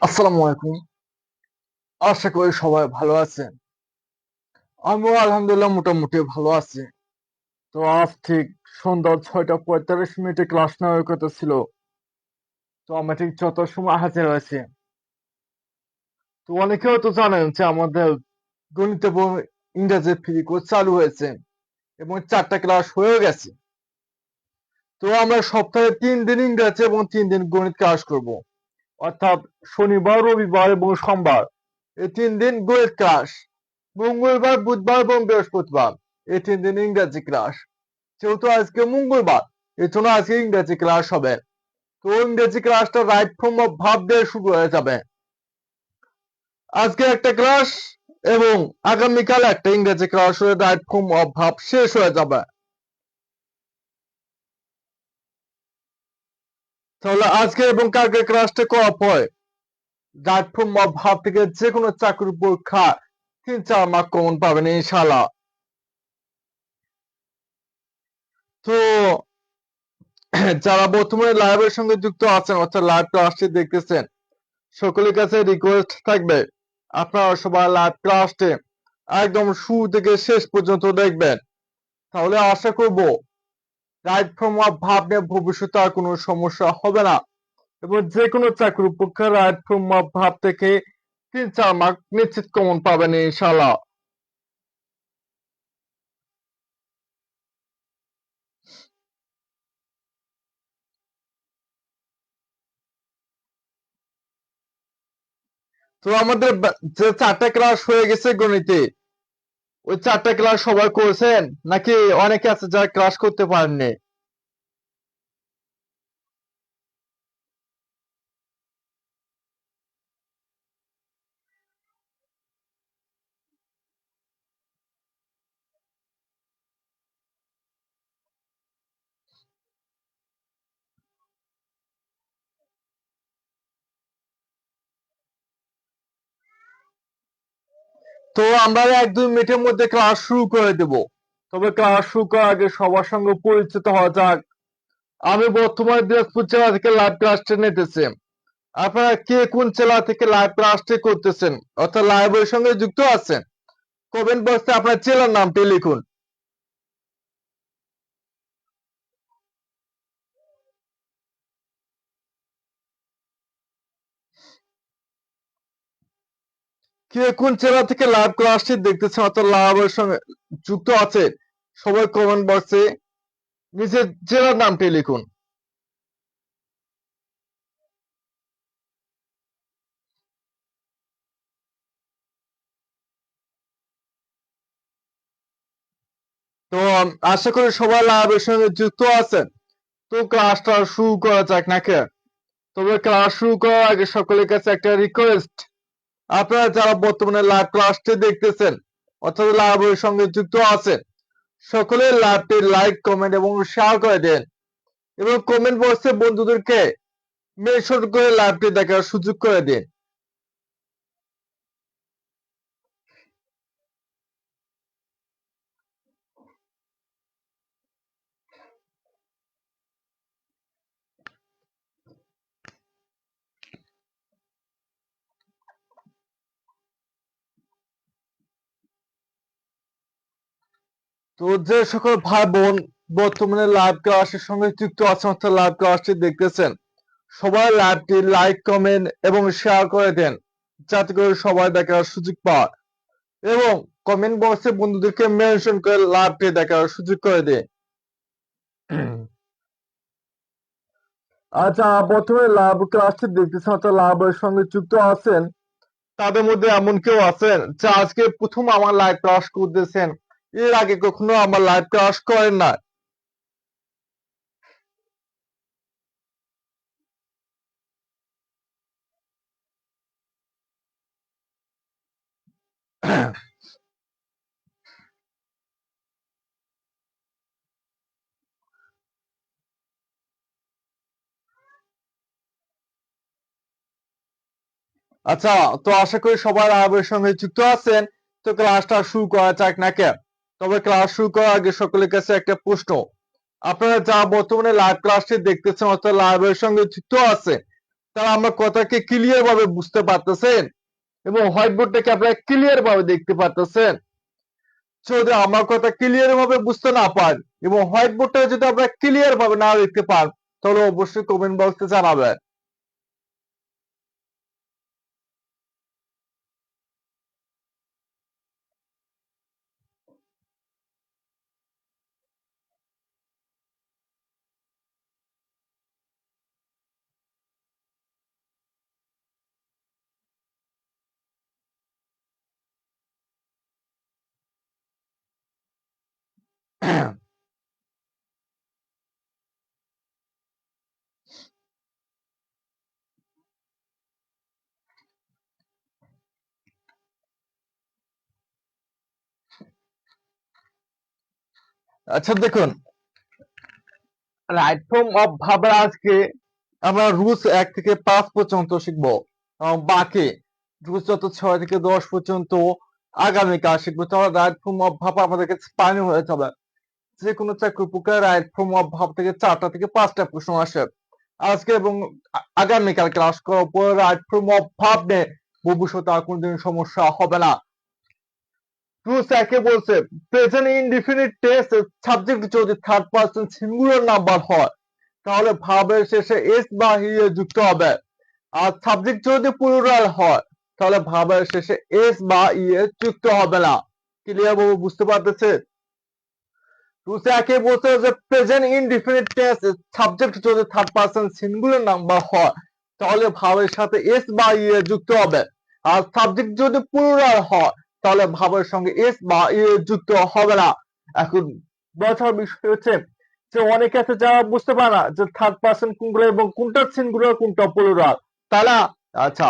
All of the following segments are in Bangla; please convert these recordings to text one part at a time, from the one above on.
আসসালামু আলাইকুম। আশা করি সবাই ভালো আছেন। আমিও আলহামদুলিল্লাহ মোটামুটি ভালো আছি। তো আজ ঠিক সন্ধ্যা ৬টা ৪৫ ক্লাস নেওয়ার কথা ছিল। তো আমরা ঠিক যথার সময় হাজির হয়েছি। তো অনেকে হয়তো জানেন যে আমাদের গণিত এবং ইংরেজি ফ্রি কোর্স চালু হয়েছে এবং ৪টা ক্লাস হয়েও গেছে। তো আমরা সপ্তাহে ৩ দিন ইংরেজি এবং ৩ দিন গণিত ক্লাস করব। অর্থাৎ শনিবার, রবিবার এবং সোমবার এই ৩ দিন গণিত ক্লাস। মঙ্গলবার, বুধবার এবং বৃহস্পতিবার এই ৩ দিন ইংরেজি ক্লাস। যেহেতু আজকে মঙ্গলবার, এর জন্য আজকে ইংরেজি ক্লাস হবে। তো ইংরেজি ক্লাসটা রাইট ফর্ম অফ ভার্ব দিয়ে শুরু হয়ে যাবে। আজকে একটা ক্লাস এবং আগামীকাল একটা ইংরেজি ক্লাস হয়ে রাইট ফর্ম অফ ভার্ব শেষ হয়ে যাবে। তাহলে আজকে এবং কালকে ক্লাসটা করার পর রাইট ফর্ম অফ ভার্ব থেকে যে কোনো চাকরির পরীক্ষা ৩-৪ মার্ক কমন পাবেন ইনশাআল্লাহ। তো যারা বর্তমানে লাইভের সঙ্গে যুক্ত আছেন অর্থাৎ লাইভ ক্লাসটি দেখতেছেন, সকলের কাছে রিকোয়েস্ট থাকবে আপনারা সবাই লাইভ ক্লাসটি একদম শুরু থেকে শেষ পর্যন্ত দেখবেন। তাহলে আশা করব রাইট ফর্ম অফ ভার্ব নিয়ে ভবিষ্যতে আর কোনো সমস্যা হবে না এবং যে কোনো চাকরির পক্ষে রাইট ফর্ম অফ ভার্ব থেকে ৩-৪ মার্ক নিশ্চিত কমন পাবেন ইনশাআল্লাহ। তো আমাদের যে ৪টা ক্লাস হয়ে গেছে গণিতে, ওই ৪টা ক্লাস সবাই করেছেন নাকি অনেকে আছে যারা ক্লাস করতে পারেননি? তো আমরা ১-২ মিনিটের মধ্যে ক্লাস শুরু করে দেব। তবে ক্লাস শুরু করার আগে সবার সঙ্গে পরিচিত হওয়া যাক। আমি বর্তমানে দিনাজপুর জেলা থেকে লাইভ ক্লাসটি নিতেছি। আপনারা কে কোন জেলা থেকে লাইভ ক্লাসটি করতেছেন অর্থাৎ লাইভের সঙ্গে যুক্ত আছেন, কমেন্ট বক্সে আপনার জেলার নামটি লিখুন। কে কোন জেলা থেকে লাইভ ক্লাসটি দেখতেছেন অর্থাৎ লাইভের সঙ্গে যুক্ত আছে, সবাই কমেন্ট বক্সে নিজের জেলার নামটি লিখুন। তো আশা করি সবাই লাইভের সঙ্গে যুক্ত আছেন। তো ক্লাসটা শুরু করা যাক নাকি? তবে ক্লাস শুরু করার আগে সকলের কাছে একটা রিকোয়েস্ট, আপনারা যারা বর্তমানে লাইভ ক্লাসটি দেখতেছেন অর্থাৎ লাইভের সঙ্গে যুক্ত আছেন, সকলে লাইভটি লাইক, কমেন্ট এবং শেয়ার করে দেন এবং কমেন্ট বক্সে বন্ধুদেরকে মেনশন করে লাইভটি দেখার সুযোগ করে দিন। তো যে সকল ভাই বোন বর্তমানে লাইভ ক্লাসের সঙ্গে যুক্ত আছেন অর্থাৎ লাইভ ক্লাসটি দেখতেছেন, সবাই লাইভটি লাইক, কমেন্ট এবং শেয়ার করে দেন যাতে করে সবাই দেখার সুযোগ পায় এবং কমেন্ট বক্সে বন্ধুদেরকে মেনশন করে লাইভটি দেখার সুযোগ করে দিন। আচ্ছা, বর্তমানে লাইভ ক্লাসটি দেখতেছেন অর্থাৎ লাইভের সঙ্গে যুক্ত আছেন, তাদের মধ্যে এমন কেউ আছেন যে আজকে প্রথম আমার লাইভ ক্লাস করতেছেন, এর আগে কখনো আমার লাইভ ক্লাস করেন না? আচ্ছা, তো আশা করি সবাই লাইভের সঙ্গে যুক্ত আছেন। তো ক্লাসটা শুরু করা যাক নাকি? তবে ক্লাস শুরু করার আগে সকলের কাছে একটা প্রশ্ন, আপনারা যা বর্তমানে লাইভ ক্লাসটি দেখতেছেন অর্থাৎ লাইভের সঙ্গে যুক্ত আছে তারা আমার কথাকে ক্লিয়ার ভাবে বুঝতে পারতেছেন এবং হোয়াইট বোর্ডটাকে আপনারা ক্লিয়ার ভাবে দেখতে পারতেছেন। যদি আমার কথা ক্লিয়ার ভাবে বুঝতে না পান এবং হোয়াইট বোর্ডটা যদি আপনারা ক্লিয়ার ভাবে না দেখতে পান তাহলে অবশ্যই কমেন্ট বক্সে জানাবেন। আচ্ছা দেখুন, রাইট ফর্ম অফ ভার্বের আজকে আমরা রুলস 1 থেকে 5 পর্যন্ত শিখবো। বাকি রুলস যত 6 থেকে 10 পর্যন্ত আগামীকাল শিখবো। তাহলে রাইট ফর্ম অফ ভার্ব আমাদের কাছে পানি হয়ে যাবে। যে কোনো চাকরির পক্ষে রাইট ফর্ম অফ ভার্ব থেকে 4টা থেকে 5টা প্রশ্ন আসে। আজকে এবং আগামীকাল ক্লাস করার পর রাইট ফর্ম অফ ভার্ব নিয়ে ভবিষ্যতে আর কোনদিন সমস্যা হবে না। রুলস 1 বলছে প্রেজেন্ট ইনডিফিনিট টেন্স সাবজেক্ট যদি থার্ড পারসন সিঙ্গুলার নাম্বার হয় তাহলে ভার্বের শেষে এস বা হি এ যুক্ত হবে। আর সাবজেক্ট যদি প্লুরাল হয় তাহলে ভার্বের শেষে এস বা ই এ যুক্ত হবে না। ক্লিয়ার ভাবে বুঝতে পারতেছে? রুলস 1 বলছে যে প্রেজেন্ট ইনডিফিনিট টেন্স সাবজেক্ট যদি থার্ড পারসন সিঙ্গুলার নাম্বার হয় তাহলে ভার্বের সাথে এস বা ই এ যুক্ত হবে। আর সাবজেক্ট যদি প্লুরাল হয় তাহলে ভার্বের সঙ্গে এস বা ই এ যুক্ত হবে না। এখন বোঝার বিষয় হচ্ছে যে অনেকে আছে যারা বুঝতে পারে না যে থার্ড পারসন কোনগুলো এবং কোনটা সিঙ্গুলার কোনটা প্লুরাল, তাই না? আচ্ছা,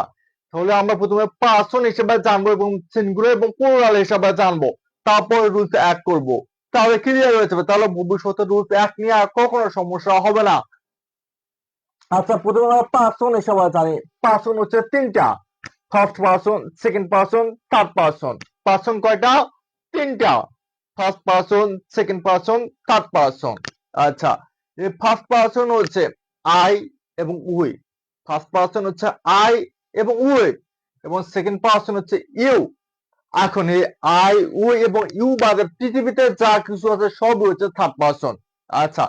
তাহলে আমরা প্রথমে পারসন হিসেবে জানবো এবং সিঙ্গুলার এবং প্লুরাল হিসেবে জানবো, তারপর রুলস 1 করব। তাহলে ক্লিয়ার হয়ে যাবে। তাহলে ভবিষ্যতে রুলস 1 নিয়ে আর কখনো সমস্যা হবে না। আচ্ছা, প্রথমে আমরা পারসন হিসেবে জানি। পারসন হচ্ছে 3টা, first person, second person, third person. Person কয়টা? 3টা, first person, second person, third person. আচ্ছা, এই ফার্স্ট পারসন হচ্ছে আই এবং উই। ফার্স্ট পারসন হচ্ছে আই এবং উই এবং সেকেন্ড পারসন হচ্ছে ইউ। এখন এই আই উই এবং ইউ বাদে পৃথিবীতে যা কিছু আছে সবই হচ্ছে থার্ড পারসন। আচ্ছা,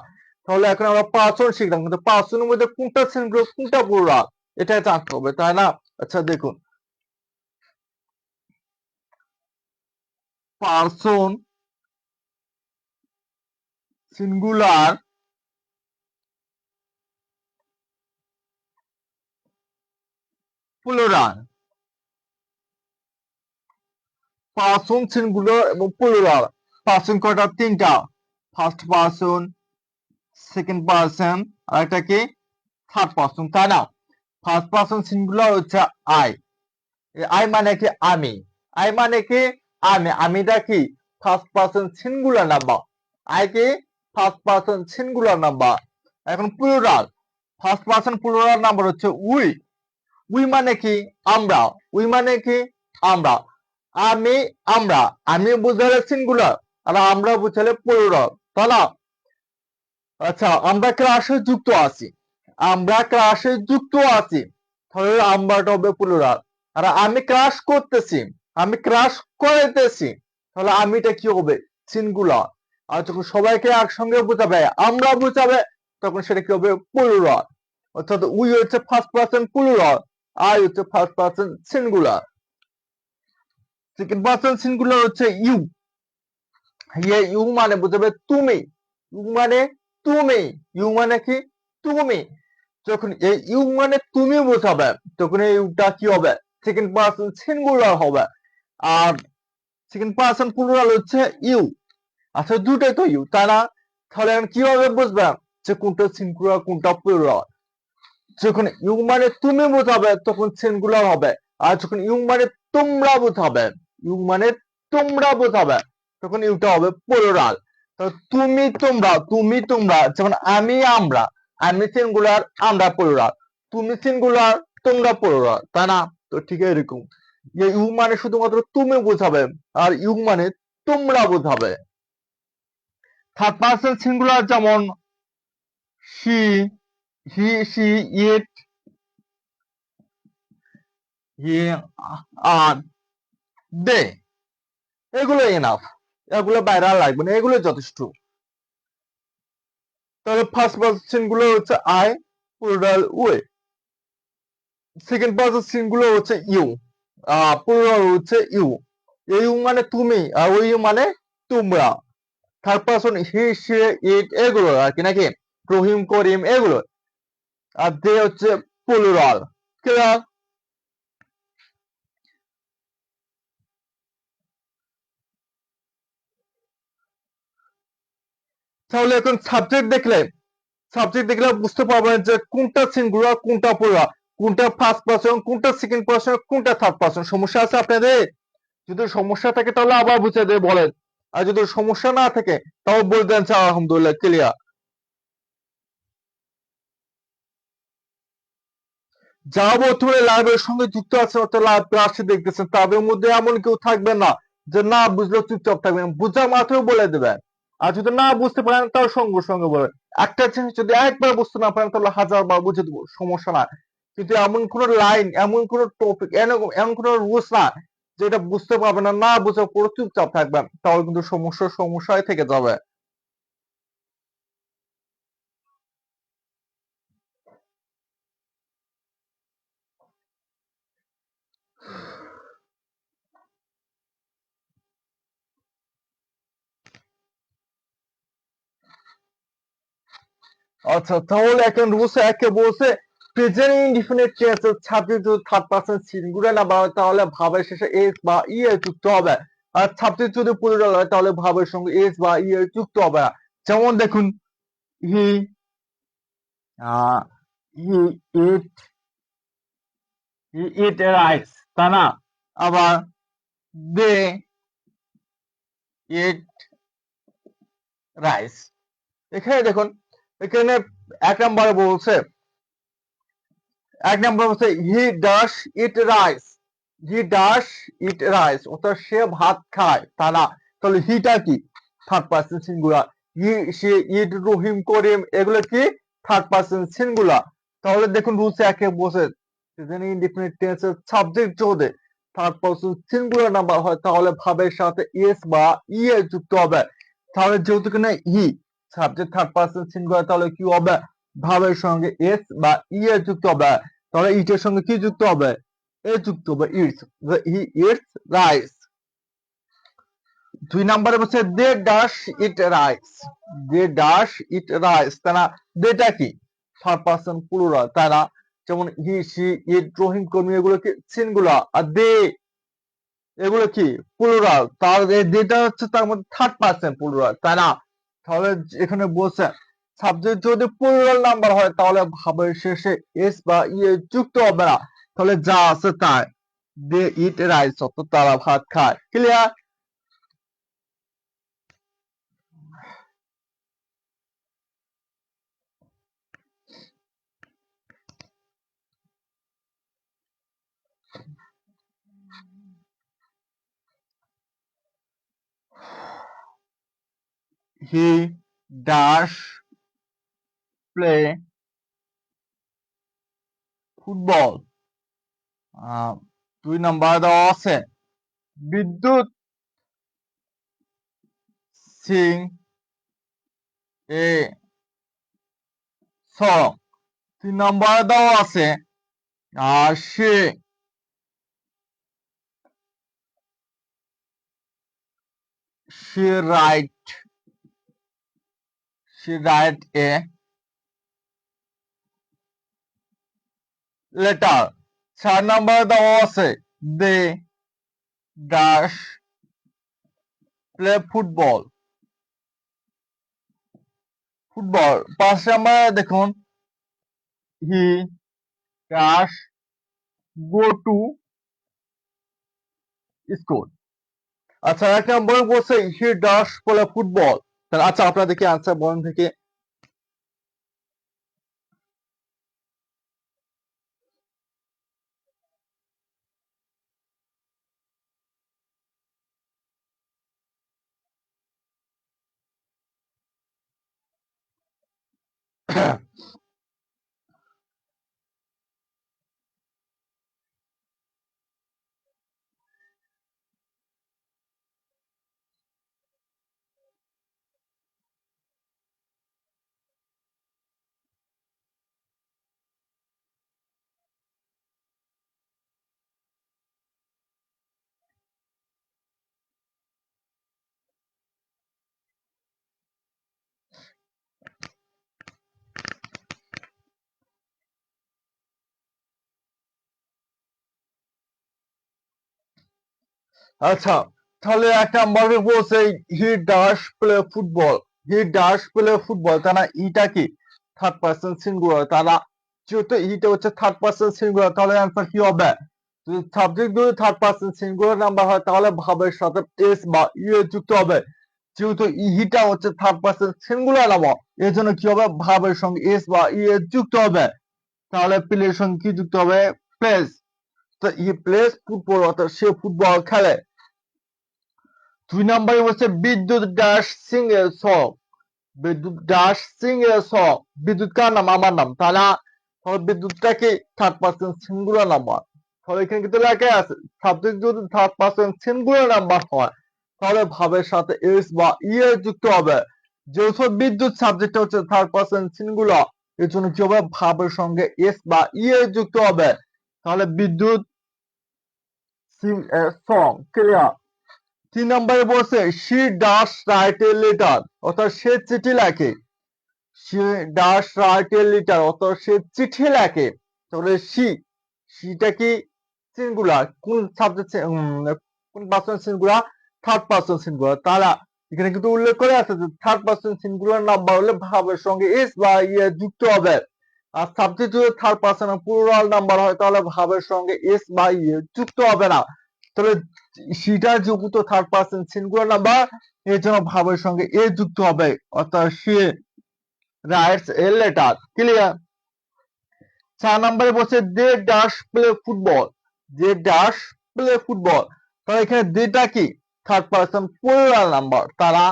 তাহলে এখন আমরা পারসন শিখলাম, কিন্তু পারসনের মধ্যে কোনটা সিঙ্গুলার কোনটা প্লুরাল এটা জানতে হবে, তাই না? আচ্ছা দেখুন, person singular plural. Person singular এবং প্লুরাল। পারসন কয়টা? 3টা, ফার্স্ট পারসন, সেকেন্ড পারসন আর একটা কি থার্ড পারসন, তাই না? ফার্স্ট পারসন সিঙ্গুলার হচ্ছে আই। আই মানে কি? আমি। আই মানে কি? আমি। আমিটা কি? First person singular number. I কি? First person singular number. এখন plural, first person plural number হচ্ছে উই। উই মানে কি? আমরা। উই মানে কি? আমরা। আমি, আমরা। আমি বুঝালে সিঙ্গুলার আর আমরা বুঝালে প্লুরাল, তাই না? আচ্ছা, আমরা ক্লাসে যুক্ত আছি। আমরা ক্লাসে যুক্ত আছি, তাহলে আমরাটা হবে প্লুরাল। আর আমি ক্লাস করতেছি, আমি ক্লাস করাইতেছি, তাহলে আমিটা কি হবে? সিঙ্গুলার। আর যখন সবাইকে একসঙ্গে বোঝাবে, আমরা বোঝাবে, তখন সেটা কি হবে? প্লুরাল। অর্থাৎ উই হচ্ছে ফার্স্ট পারসন প্লুরাল, আই হচ্ছে first person singular. Second person singular হচ্ছে ইউ। ইউ মানে বোঝাবে তুমি। ইউ মানে তুমি। ইউ মানে কি? তুমি। যখন এই ইউ মানে তুমি বোঝাবে তখন এই ইউটা কি হবে? সেকেন্ড পারসন সিঙ্গুলার হবে। আর সেকেন্ড পারসন প্লুরাল হচ্ছে ইউ। আচ্ছা, দুটাই তো ইউ, তাই না? তাহলে এখন কিভাবে বুঝবে যে কোনটা সিঙ্গুলার কোনটা প্লুরাল? যখন ইউ মানে তুমি বোঝাবে তখন সিঙ্গুলার হবে। আর যখন ইউ মানে তোমরা বোঝাবে, ইউ মানে তোমরা বোঝাবে, তখন ইউটা হবে প্লুরাল। তো তুমি তোমরা, তুমি তোমরা, যেমন আমি আমরা, আমি সিঙ্গুলার আমরা প্লুরাল, তুমি সিঙ্গুলার তোমরা প্লুরাল, তাই না? তো ঠিক এরকম ইউ মানে শুধুমাত্র তুমি বোঝাবে আর ইউ মানে তোমরা বোঝাবে। থার্ড পার্সন সিঙ্গুলার যেমন she, he, she, it, he, are, they, এগুলো এনাফ, এগুলো বাইরে আর লাগবে না, এগুলো যথেষ্ট। তাহলে ফার্স্ট পার্সন গুলো হচ্ছে I, plural we, second person গুলো হচ্ছে ইউ, প্লুরাল হচ্ছে ইউ, ইউ মানে তুমি আর উই মানে তোমরা। থার্ড পার্সন হি, সে, ইট এগুলো আর কি, নাকি রহিম, করিম এগুলো। আর দে হচ্ছে প্লুরাল। ক্লিয়ার? তাহলে এখন সাবজেক্ট দেখলে বুঝতে পারবেন যে কোনটা সিঙ্গুলার কোনটা প্লুরাল, কোনটা ফার্স্ট পারসন কোনটা সেকেন্ড পারসন কোনটা থার্ড পারসন। সমস্যা আছে আপনাদের? যদি সমস্যা থাকে তাহলে আবার বুঝিয়ে দিয়ে বলেন, আর যদি সমস্যা না থাকে তাও বলবেন যে আলহামদুলিল্লাহ ক্লিয়ার। যারা বর্তমানে লাইভের সঙ্গে যুক্ত আছে অর্থাৎ লাইভ ক্লাসে দেখতেছেন তাদের মধ্যে এমন কেউ থাকবে না যে না বুঝলেও চুপচাপ থাকবেন, বুঝা মাত্রই বলে দেবেন। আর যদি না বুঝতে পারেন তাও সঙ্গে সঙ্গে বলেন। একটা জিনিস যদি একবার বুঝতে না পারেন তাহলে হাজার বার বুঝে দেবো, সমস্যা না। কিন্তু এমন কোন লাইন, এমন কোন টপিক, এমন কোন রুলস না যেটা বুঝতে পারবেন না, না বুঝে পুরো চুপচাপ থাকবেন, তাহলে কিন্তু সমস্যায় থেকে যাবে। আচ্ছা, তাহলে এখন রুলস একে বলছে প্রেজেন্ট ইনডিফিনিট টেন্সের সাবজেক্ট যদি থার্ড পারসন সিঙ্গুলার না হয় তাহলে ভাবের শেষে এস বা ই এর যুক্ত হবে। আর সাবজেক্ট যদি প্লুরাল হয় তাহলে ভাবের সঙ্গে এস বা ই এর যুক্ত হবে না। যেমন দেখুন, হি, হি ইট, হি ইট রাইস, তাই না? আবার দে ইট রাইস। এখানে দেখুন, এখানে এক নম্বরে বলছে, এক নম্বর হচ্ছে হি ডাস ইট রাইস, হি ডাস ইট রাইস অর্থাৎ সে ভাত খায়, তা না। তাহলে হিটা কি? Third person singular. হি, সে, ইট, রহিম, করিম এগুলো কি? Third person singular. তাহলে দেখুন রুলস একে বসে ইনডিফিনিট টেন্সের সাবজেক্ট যদি থার্ড পার্সন সিঙ্গুলার নাম্বার হয় তাহলে ভাবের সাথে এস বা ই এর যুক্ত হবে। তাহলে যেহেতু কিনা he subject third person singular তাহলে কি হবে? ভাবের সঙ্গে এস বা ই এর যুক্ত হবে। তাহলে ইটের সঙ্গে কি যুক্ত হবে? এ যুক্ত হবে, ইটস। He eats rice. দুই নম্বরে বলছে দে ডাস ইট রাইস, দে ডাস ইট রাইস, তাই না? দেটা কি? থার্ড পার্সন প্লুরাল, তাই না? যেমন হি, সি, ইট, রহিম, কর্মী এগুলো কি সিঙ্গুলার, আর দে এগুলো কি প্লুরাল। তার যেটা হচ্ছে তার মধ্যে থার্ড পার্সন প্লুরাল, তাই না? তাহলে এখানে বলছে সাবজেক্ট যদি প্লুরাল নাম্বার হয় তাহলে ভাবের শেষে এস বা ই এর যুক্ত হবে না। তাহলে যা আছে তাই, দে ইট রাইস অর্থাৎ তারা ভাত খায়। ক্লিয়ার? হি ডাস প্লে ফুটবল। দুই নাম্বার দেওয়া আছে বিদ্যুৎ সিং এ সং। তিন নাম্বার দেওয়া আছে সে she write she write a letter। চার নাম্বার দেওয়া আছে they dash play ফুটবল। পাঁচ নাম্বার দেখুন he dash go to school। আচ্ছা, এক নম্বরে বলছে he dash play ফুটবল। তাহলে আচ্ছা আপনারা দেখি আনসার বলেন থেকে। আচ্ছা, তাহলে 1 নম্বরে বলছে হি ডাস প্লে ফুটবল। হি ডাস প্লে ফুটবল, তারা ইটা কি থার্ড পার্সন সিঙ্গুলার, তারা যেহেতু ইটা হচ্ছে থার্ড পার্সন সিঙ্গুলার, তাহলে অ্যান্সার কি হবে? যদি সাবজেক্ট যদি থার্ড পার্সন সিঙ্গুলার নাম্বার হয় তাহলে ভাবের সাথে এস বা ইয়ে যুক্ত হবে। যেহেতু ইহিটা হচ্ছে থার্ড পার্সন সিঙ্গুলার নাম্বার, এর জন্য কি হবে? ভাবের সঙ্গে এস বা ইয়ে যুক্ত হবে। তাহলে প্লের সঙ্গে কি যুক্ত হবে? প্লেস। তো ই প্লেস ফুটবল, অর্থাৎ সে ফুটবল খেলে। 2 নম্বরে হচ্ছে বিদ্যুৎ ড্যাশ সিং এর সং। বিদ্যুৎ ড্যাশ সিং এর সং। বিদ্যুৎ কার নাম? আমার নাম। তাহলে বিদ্যুৎটা কি থার্ড পার্সন সিঙ্গুলার নাম্বার। তাহলে এখানে কিন্তু লেখা আছে সাবজেক্ট যদি থার্ড পার্সন সিঙ্গুলার নাম্বার হয় তাহলে ভাবের সাথে এস বা ইয়ে যুক্ত হবে। যেহেতু বিদ্যুৎ সাবজেক্টটা হচ্ছে থার্ড পার্সন সিঙ্গুলার, এর জন্য কি হবে? ভাবের সঙ্গে এস বা ইয়ে যুক্ত হবে। তাহলে বিদ্যুৎ সিং এর সং। ক্লিয়ার? 3 নম্বরে বলছে she does write a letter, অর্থাৎ সে চিঠি লেখে। C does write a letter, অর্থাৎ সে চিঠি লেখে। তাহলে সিটা কি সিঙ্গুলার? কোন সাবজেক্ট কোন person singular? Third person singular. তারা এখানে কিন্তু উল্লেখ করে আছে যে থার্ড পার্সন সিঙ্গুলার নাম্বার হলে ভাবের সঙ্গে এস বা ইয়ে যুক্ত হবে। আর সাবজেক্ট যদি থার্ড পার্সন প্লুরাল নাম্বার হয় তাহলে ভাবের সঙ্গে এস বা ইয়ে যুক্ত হবে না। তাহলে সিটা যেহেতু থার্ড পার্সন সিঙ্গুলার নাম্বার, এর জন্য ভাবের সঙ্গে এ যুক্ত হবে, অর্থাৎ সে রাইটস এ লেটার। ক্লিয়ার? 4 নম্বরে বলছে দে ডাস প্লে ফুটবল। দে ডাস প্লে ফুটবল। তাহলে এখানে দেটা কি থার্ড পার্সন প্লুরাল নাম্বার, তারা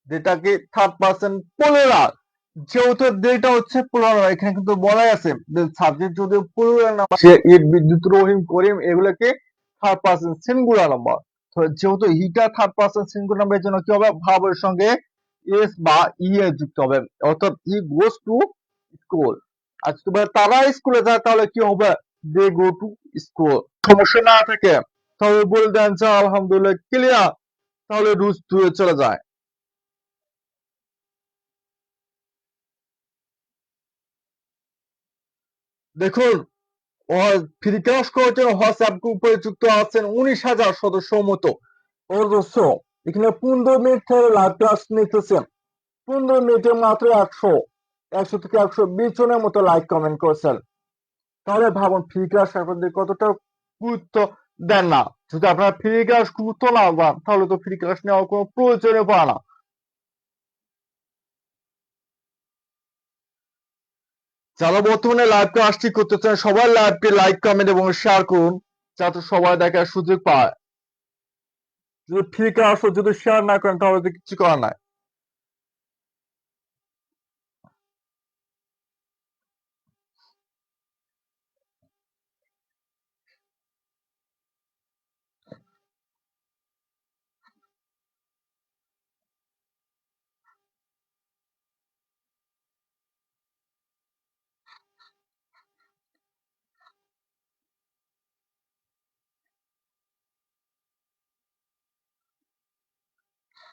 যেটা কি থার্ড পার্সন প্লুরাল। যেহেতু দেটা হচ্ছে প্লুরাল, এখানে কিন্তু বলাই আছে যে সাবজেক্ট যদি প্লুরাল নাম্বার, সে ইট, বিদ্যুৎ, রহিম, করিম এগুলোকে থার্ড পার্সন সিঙ্গুলার নাম্বার। তো যেহেতু হিটা থার্ড পার্সন সিঙ্গুলার নাম্বার, এর জন্য কি হবে? ভাবের সঙ্গে এস বা ই এ যুক্ত হবে, অর্থাৎ হি গোস টু স্কুল। আর যদি তারা স্কুলে যায় তাহলে কি হবে? দে গো টু স্কুল। সমস্যা না থাকে তাহলে বলে দেন যে আলহামদুলিল্লাহ। ক্লিয়ার? তাহলে রুজ 2 এ চলে যায়। দেখুন, ফ্রি ক্লাস করার জন্য হোয়াটসঅ্যাপ গ্রুপে যুক্ত আছেন 19,000 সদস্য মতো। অবশ্য এখানে 15 মিনিট ধরে লাইভ ক্লাস নিতেছেন। 15 মিনিটে মাত্র 100 থেকে 120 জনের মতো লাইক কমেন্ট করছেন। তাহলে ভাবুন ফ্রি ক্লাস আপনাদের কতটা গুরুত্ব দেন না। যদি আপনারা ফ্রি ক্লাস গুরুত্ব না দেন তাহলে তো ফ্রি ক্লাস নেওয়ার কোনো প্রয়োজনে পড়ে না। যারা বর্তমানে লাইভ ক্লাসটি করতেছেন সবাই লাইভটি লাইক কমেন্ট এবং শেয়ার করুন যাতে সবাই দেখার সুযোগ পায়। যদি ফ্রি ক্লাস যদি শেয়ার না করেন তাহলে তো কিছু করার নাই।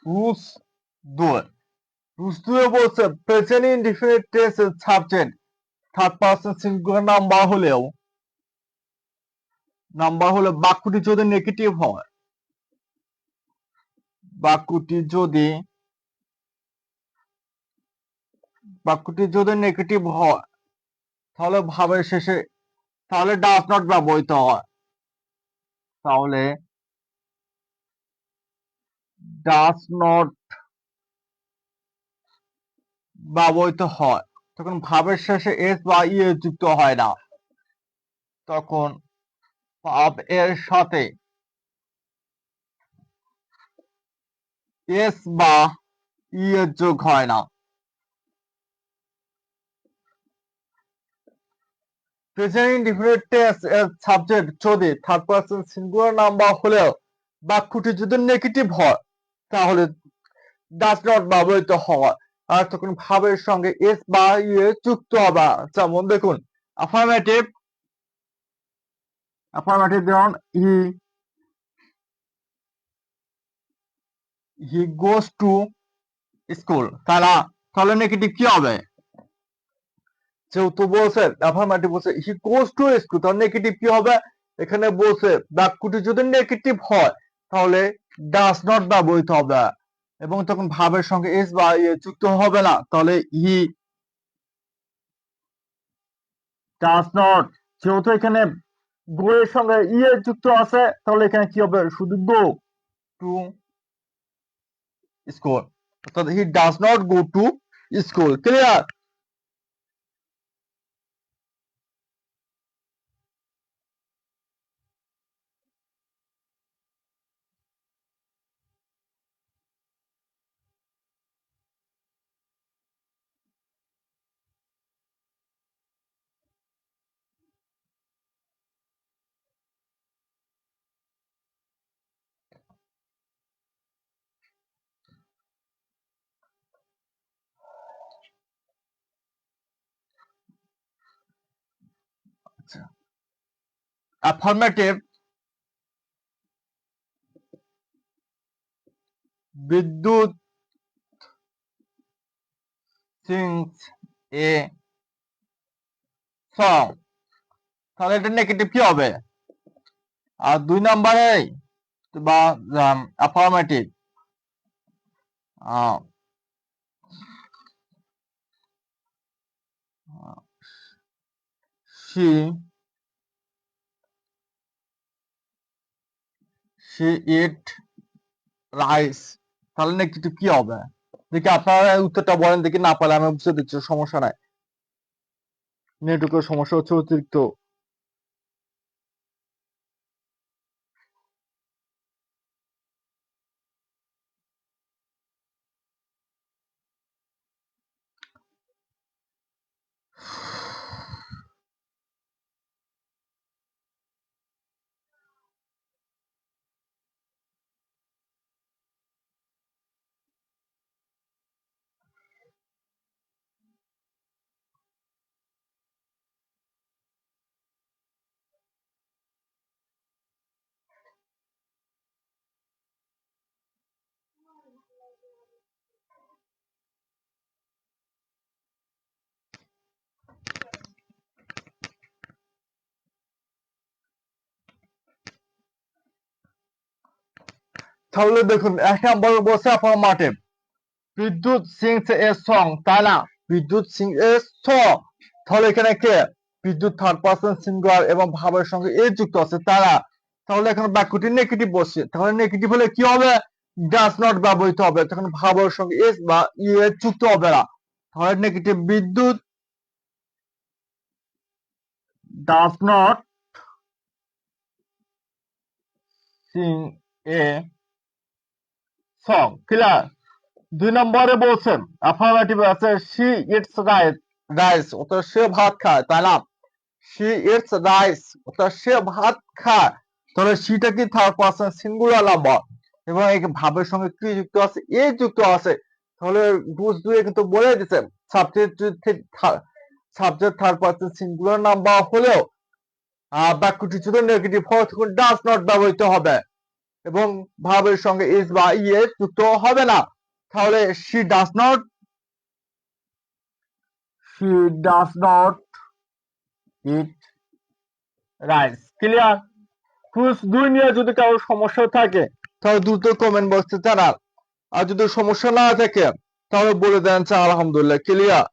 রুলস 2, রুলস 2 বলছে প্রেজেন্ট ইনডিফিনিট টেন্সের subject third person singular number হলে বাক্যটি যদি নেগেটিভ হয়, বাক্যটি যদি বাক্যটি যদি নেগেটিভ হয় তাহলে ভাবের শেষে তাহলে ডাজ নট ব্যবহৃত হয়। তাহলে ডাজ নট ব্যবহৃত হয়, তখন ভাবের শেষে এস বা ইয়ে যুক্ত হয় না। তখন ভাব এর সাথে এস বা ইয়ে যোগ হয় না। প্রেজেন্ট ইনডিফিনিট টেন্স এর সাবজেক্ট যদি থার্ড পারসন সিঙ্গুলার নাম্বার হলেও বাক্যটি যদি নেগেটিভ হয় তাহলে ডাজ নট ব্যবহৃত হয়। আর তখন ভাবের সঙ্গে এস বা ইয়ে যুক্ত হবে। যেমন দেখুন, অ্যাফার্মেটিভ অ্যাফার্মেটিভ যেমন হি গোস টু স্কুল, তাহলে নেগেটিভ কি হবে? যেহেতু বলছে অ্যাফার্মেটিভ বলছে হি গোস টু স্কুল, তাহলে নেগেটিভ কি হবে? এখানে বলছে বাক্যটি যদি নেগেটিভ হয় তাহলে ডাজ নট ব্যবহৃত হবে এবং তখন ভাবের সঙ্গে এস বা ইয়ে যুক্ত হবে না, তাহলে হি ডাজ নট। যেহেতু এখানে গো এর সঙ্গে ইয়ে যুক্ত আছে তাহলে এখানে কি হবে? শুধু গো টু স্কুল, অর্থাৎ he does not go to school. Clear? Affirmative বিদ্যুৎ সিংস এ সং, তাহলে এটা নেগেটিভ কি হবে? আর 2 নম্বরে বা অ্যাফার্মেটিভ শি ইট রাইস, তাহলে নেগেটিভ কি হবে? দেখি আপনারা উত্তরটা বলেন, দেখি না পারলে আমি বুঝতে দিচ্ছি, সমস্যা নাই। নেটওয়ার্কের সমস্যা হচ্ছে অতিরিক্ত। তাহলে দেখুন 1 নম্বরে বলছে অ্যাফার্মেটিভ বিদ্যুৎ সিংস এ সং, তাই না? বিদ্যুৎ সিং এ সং, তাহলে এখানে কে? বিদ্যুৎ থার্ড পারসন সিঙ্গুলার এবং ভাবের সঙ্গে এ যুক্ত আছে, তাই না? তাহলে এখানে বাক্যটি নেগেটিভ বসছে, তাহলে নেগেটিভ হলে কি হবে? ডাজ নট ব্যবহৃত হবে, তখন ভাবের সঙ্গে এস বা ইয়ে যুক্ত হবে না, তাহলে নেগেটিভ বিদ্যুৎ does not sing a song. Clear? 2 নম্বরে বলছেন অ্যাফার্মেটিভ আছে শি ইটস রাইস, রাইস অর্থাৎ সে ভাত খায়, তাই না? শি ইটস রাইস অর্থাৎ সে ভাত খায়, তাহলে সিটা কি থার্ড পারসন সিঙ্গুলার নাম্বার এবং এই ভাবের সঙ্গে কি যুক্ত আছে? এ যুক্ত আছে, তাহলে রুলস দুয়ে কিন্তু বলে দিছে subject subject third person singular number হলেও বাক্যটি যদি নেগেটিভ হয় তখন ডাজ নট ব্যবহৃত হবে এবং ভাবের সঙ্গে ইজ বা ইয়ে যুক্ত হবে না, তাহলে she does not eat rice. Clear? ক্রুজ 2 নিয়ে যদি কারো সমস্যা থাকে তাহলে দ্রুত কমেন্ট বক্সে জানান, আর যদি সমস্যা না থাকে তাহলে বলে দেন আলহামদুলিল্লাহ। ক্লিয়ার?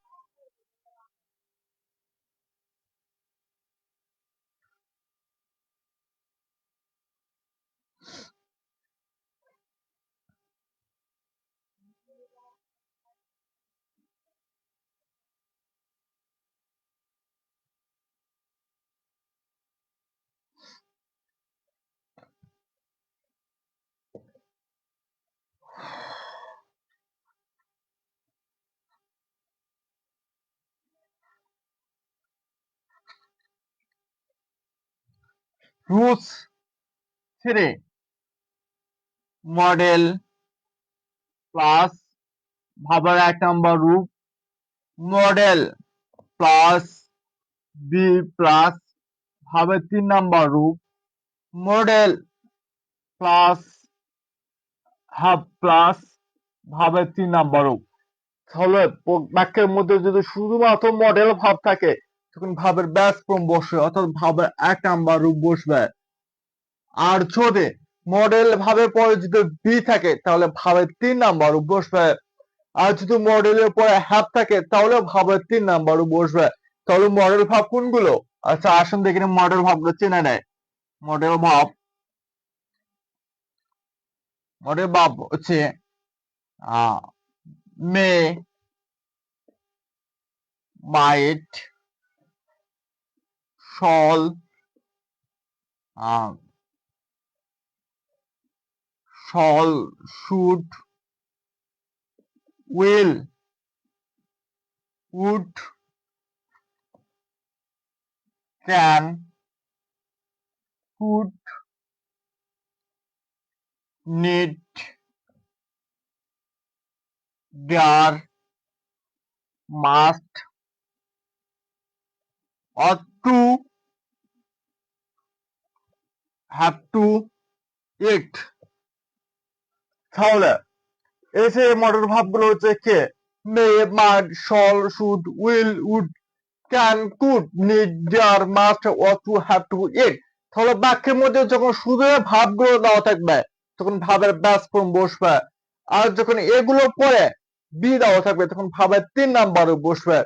রুটস 3 মডেল প্লাস ভাবের 1 নম্বর রূপ মডেল প্লাস বি প্লাস ভাবের 3 নম্বর রূপ মডেল প্লাস হাফ প্লাস ভাবের 3 নম্বর রূপ। তাহলে বাক্যের মধ্যে যদি শুধুমাত্র মডেল ভাব থাকে তখন ভাবের ব্যাস ফর্ম বসবে অর্থাৎ ভাবের 1 নম্বর রূপ বসবে। আর যদি মডেল ভাবের পরে যদি বি থাকে তাহলে ভাবের 3 নম্বর রূপ বসবে। আর যদি মডেলের পরে হ্যাভ থাকে তাহলে ভাবের 3 নম্বর রূপ বসবে। তাহলে মডেল ভাব কোনগুলো? আচ্ছা আসুন দেখি মডেল ভাবগুলো চেনে নেয়। মডেল ভাব হচ্ছে may, might, shall, should, will, would, can, could, need, dare, must, ought to, have to, it। তাহলে এই যে মডেল ভাবগুলো হচ্ছে কে? May, might, shall, should, will, would, can, could, need, dare, must, ought to, have to, it। তাহলে বাক্যের মধ্যে যখন শুধু ভাবগুলো দেওয়া থাকবে তখন ভাবের ব্যাস ফর্ম বসবে। আর যখন এগুলো পরে বি দেওয়া থাকবে তখন ভাবের 3 নাম্বার বসবে।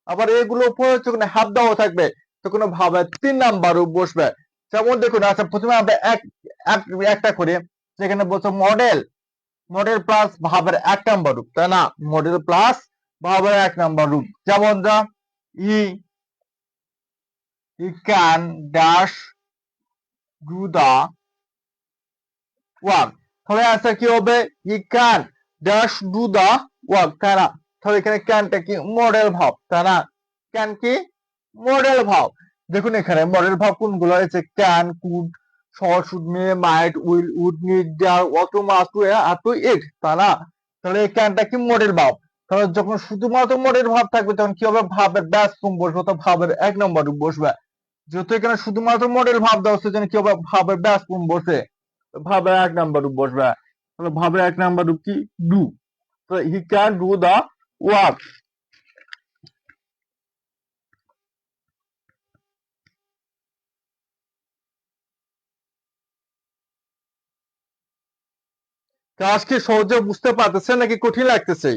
আবার এগুলো পরে যখন হাফ দেওয়া থাকবে তখন ভাবের 3 নাম্বার বসবে। যেমন দেখুন আচ্ছা প্রথমে আমরা একটা করি যেখানে বলছে মডেল প্লাস ভাবের 1 নাম্বার রূপ তাই না? মডেল প্লাস ভাবের 1 নাম্বার রূপ যেমন যা he can dash do the work. তাহলে আনসার কি হবে? He can dash do the work তাই না? তাহলে এখানে ক্যানটা কি মডেল ভাব তাই না? ক্যান কি মডেল ভাব। দেখুন এখানে মডেল ভাব কোনগুলো আছে? Can, could, shall, should, may, might, will, would, need, dare, ought to, must to, have to, it তাই না? তাহলে এই ক্যানটা কি মডেল ভাব। তাহলে যখন শুধুমাত্র মডেল ভাব থাকবে তখন কি হবে? ভাবের ব্যাস ফর্ম বসবে অর্থাৎ ভাবের 1 নম্বর রূপ বসবে। যেহেতু এখানে শুধুমাত্র মডেল ভাব দেওয়া হচ্ছে কি হবে? ভাবের ব্যাস ফর্ম বসে ভাবের 1 নাম্বার রূপ বসবে। তাহলে ভাবের 1 নাম্বার রূপ কি? ডু। তো he can do the work. কাজ কি সহজে বুঝতে পারতেছে নাকি কঠিন লাগতেছে?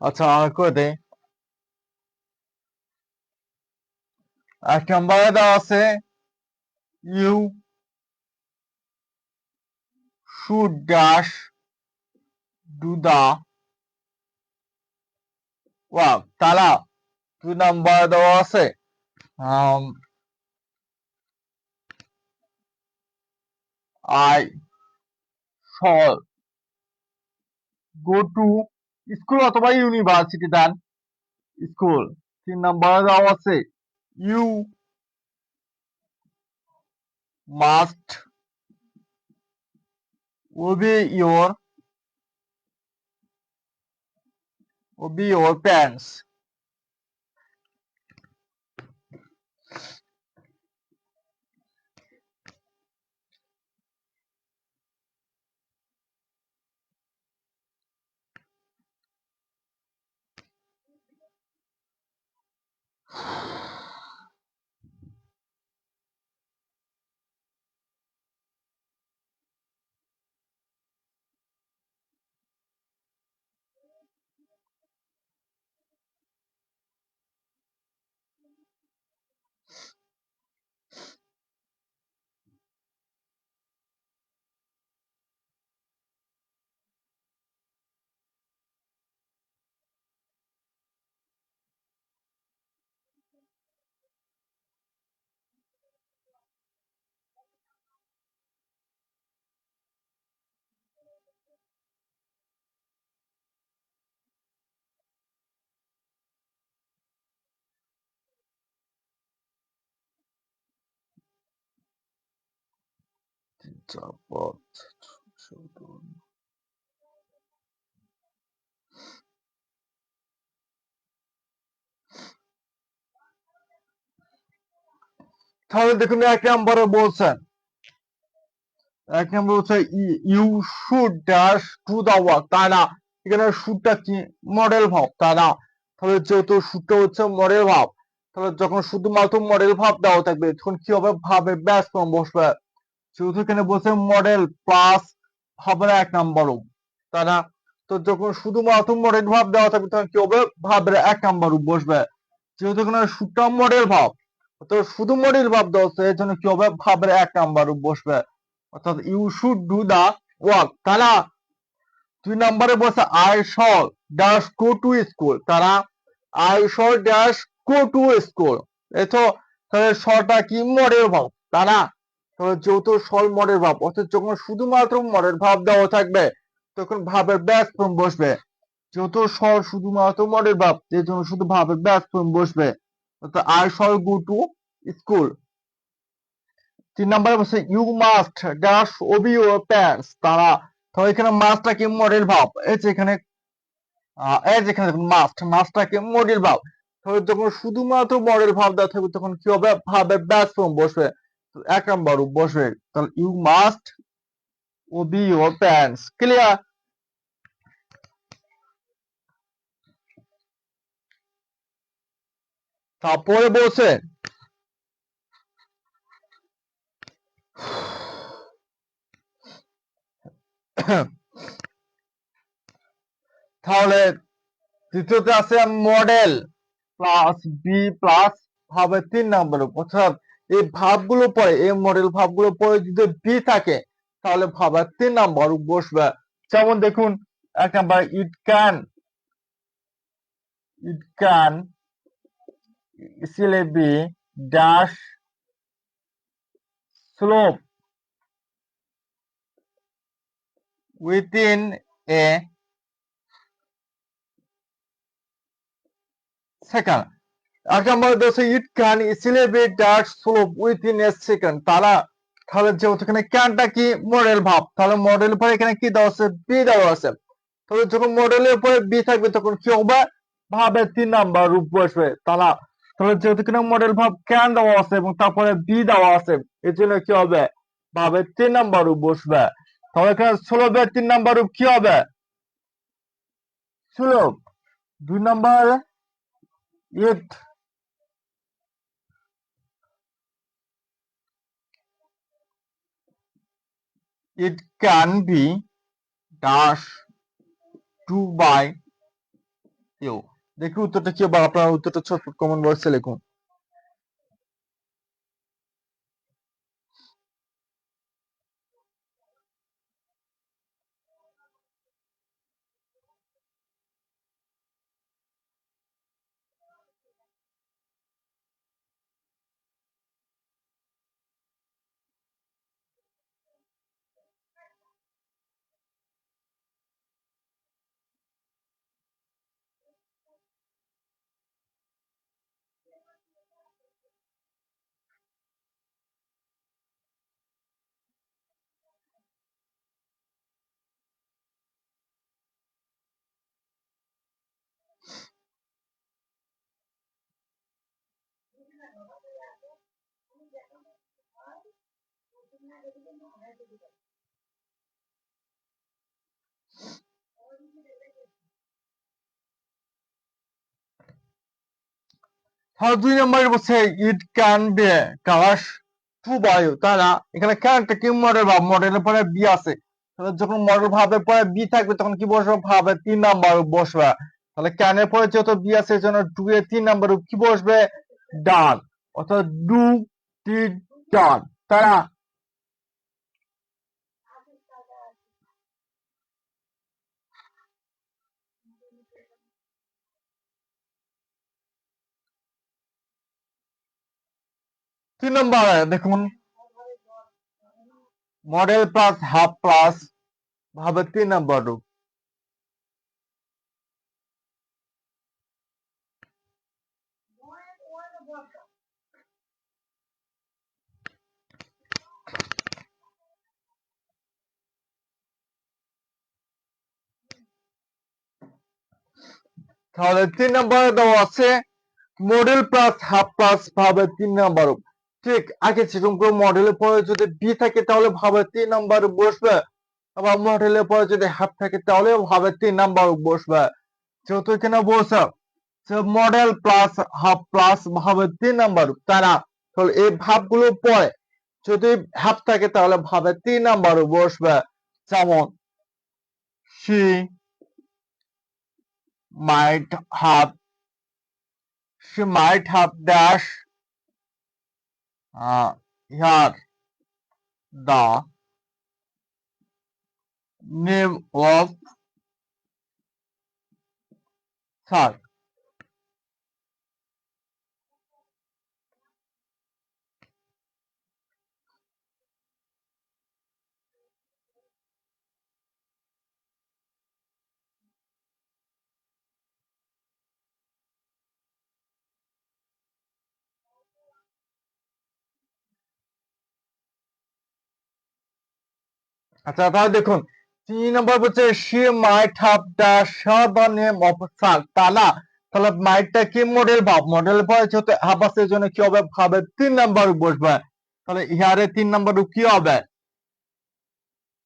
আচ্ছা আমি করে দেই। 1 নম্বরে দেওয়া আছে you should dash do the work তালা। 2 নম্বরে দেওয়া আছে I shall go to school অথবা ইউনিভার্সিটি দেন স্কুল। 3 নম্বরে দেওয়া আছে you must obey your parents। যাবত তাহলে দেখুন এক নম্বরে বলছেন হচ্ছে you should dash to the work, তাই না? এখানে শুডটা কি মডেল ভাব, তাই না? তাহলে যেহেতু শুডটা হচ্ছে মডেল ভাব, তাহলে যখন শুধুমাত্র মডেল ভাব দেওয়া থাকবে তখন কি হবে, ভাবে ব্যাস ফর্ম বসবে। যেহেতু এখানে বলছে মডেল প্লাস হবে না এক নাম্বারও, তাই না? তো যখন শুধুমাত্র মডেল ভাব দেওয়া থাকবে তখন কি হবে, ভাবের এক নাম্বার বসবে। যেহেতু এখানে শুডটা মডেল ভাব, তো শুধু মডেল ভাব দেওয়া হচ্ছে এর জন্য কি হবে, ভাবের এক নাম্বার বসবে, অর্থাৎ you should do the work, তাই না? 2 নম্বরে বলছে I shall dash go to school, তারা I shall dash go to school. এই তো, তাহলে শলটা কি মডেল ভাব, তারা তাহলে যেহেতু শল মডেল ভাব, অর্থাৎ যখন শুধুমাত্র মডেল ভাব দেওয়া থাকবে তখন ভাবের ব্যাস ফর্ম বসবে। যেহেতু শল শুধুমাত্র মডেল ভাব, এর জন্য শুধু ভাবের ব্যাস ফর্ম বসবে, অর্থাৎ I shall go to school. 3 নম্বরে বলছে you must dash obey your parents, তারা তাহলে এখানে মাস্টটা কি মডেল ভাব, এই যে এখানে দেখুন মাস্টটা কি মডেল ভাব। তাহলে যখন শুধুমাত্র মডেল ভাব দেওয়া থাকবে তখন কি হবে, ভাবের ব্যাস ফর্ম বসবে, তো এক নম্বর বসবে। তাহলে you must obey your parents, clear? তারপরে বলছে তাহলে দ্বিতীয়তে আছে মডেল প্লাস বি প্লাস ভাবের 3 নম্বর, অর্থাৎ এই ভাবগুলো পরে, এই মডেল ভাবগুলো পরে যদি বি থাকে তাহলে ভাবের 3 নম্বর বসবে। যেমন দেখুন এক number it can easily be dash slope within a second। এক নম্বর বলছে it can easily B dash slope within a second, তারা তাহলে যেহেতু এখানে ক্যানটা কি মডেল ভাব, তাহলে মডেল পরে এখানে কি দেওয়া আছে, বি দেওয়া আছে। তাহলে যখন মডেলের উপরে বি থাকবে তখন কি হবে, ভাবের 3 নাম্বার রূপ বসবে, তারা তাহলে যেহেতু কিনা মডেল ভাব ক্যান দেওয়া আছে এবং তারপরে বি দেওয়া আছে, এর জন্য কি হবে, ভাবের 3 নাম্বার রূপ বসবে। তাহলে এখানে স্লোপের 3 নাম্বার রূপ কি হবে, স্লোপ। 2 number it it can be dash 2 by you. দেখি উত্তরটা কি হবে, আপনার উত্তরটা ছোট কমেন্ট বক্সে লিখুন। তাহলে 2 নম্বরে বলছে ইট ক্যান বি কালাস টু বায়ু, তাই না? এখানে ক্যানটা কি মডেল ভাব, মডেলের পরে বি আছে, তাহলে যখন মডেল ভাবের পরে বি থাকবে তখন কি বসবে, ভাবের 3 নাম্বার বসবে। তাহলে ক্যানের পরে যেহেতু বি আছে এর জন্য ডু এর 3 নাম্বার কি বসবে, ডান, অর্থাৎ ডু ডিড ডান, তাই না? তিন নম্বরে দেখুন মডেল প্লাস হাফ প্লাস ভাবের 3 নাম্বার রূপ। তাহলে 3 নম্বরে দেওয়া আছে মডেল প্লাস হাফ প্লাস ভাবের 3 নাম্বার। ঠিক আগে যেরকম করে মডেলের পরে যদি বি থাকে তাহলে ভাবের 3 নাম্বার বসবে, আবার মডেলের পরে যদি হাফ থাকে তাহলে ভাবের 3 নাম্বার বসবে। যেহেতু এখানে বলছে যে মডেল প্লাস হাফ প্লাস ভাবের 3 নাম্বার, তাই না? তাহলে এই ভাবগুলো পরে যদি হাফ থাকে তাহলে ভাবের 3 নাম্বার বসবে। যেমন she might have, she might have dash here the name of sir. আচ্ছা তাহলে দেখুন 3 নম্বর বলছে she might have dash the name of sir, তা না? তাহলে মাইটটা কি মডেল ভাব, মডেল পরে যেহেতু হাফ আছে এর জন্য কি হবে, ভাবের 3 নাম্বার বসবে। তাহলে ইহারে 3 নাম্বার কি হবে,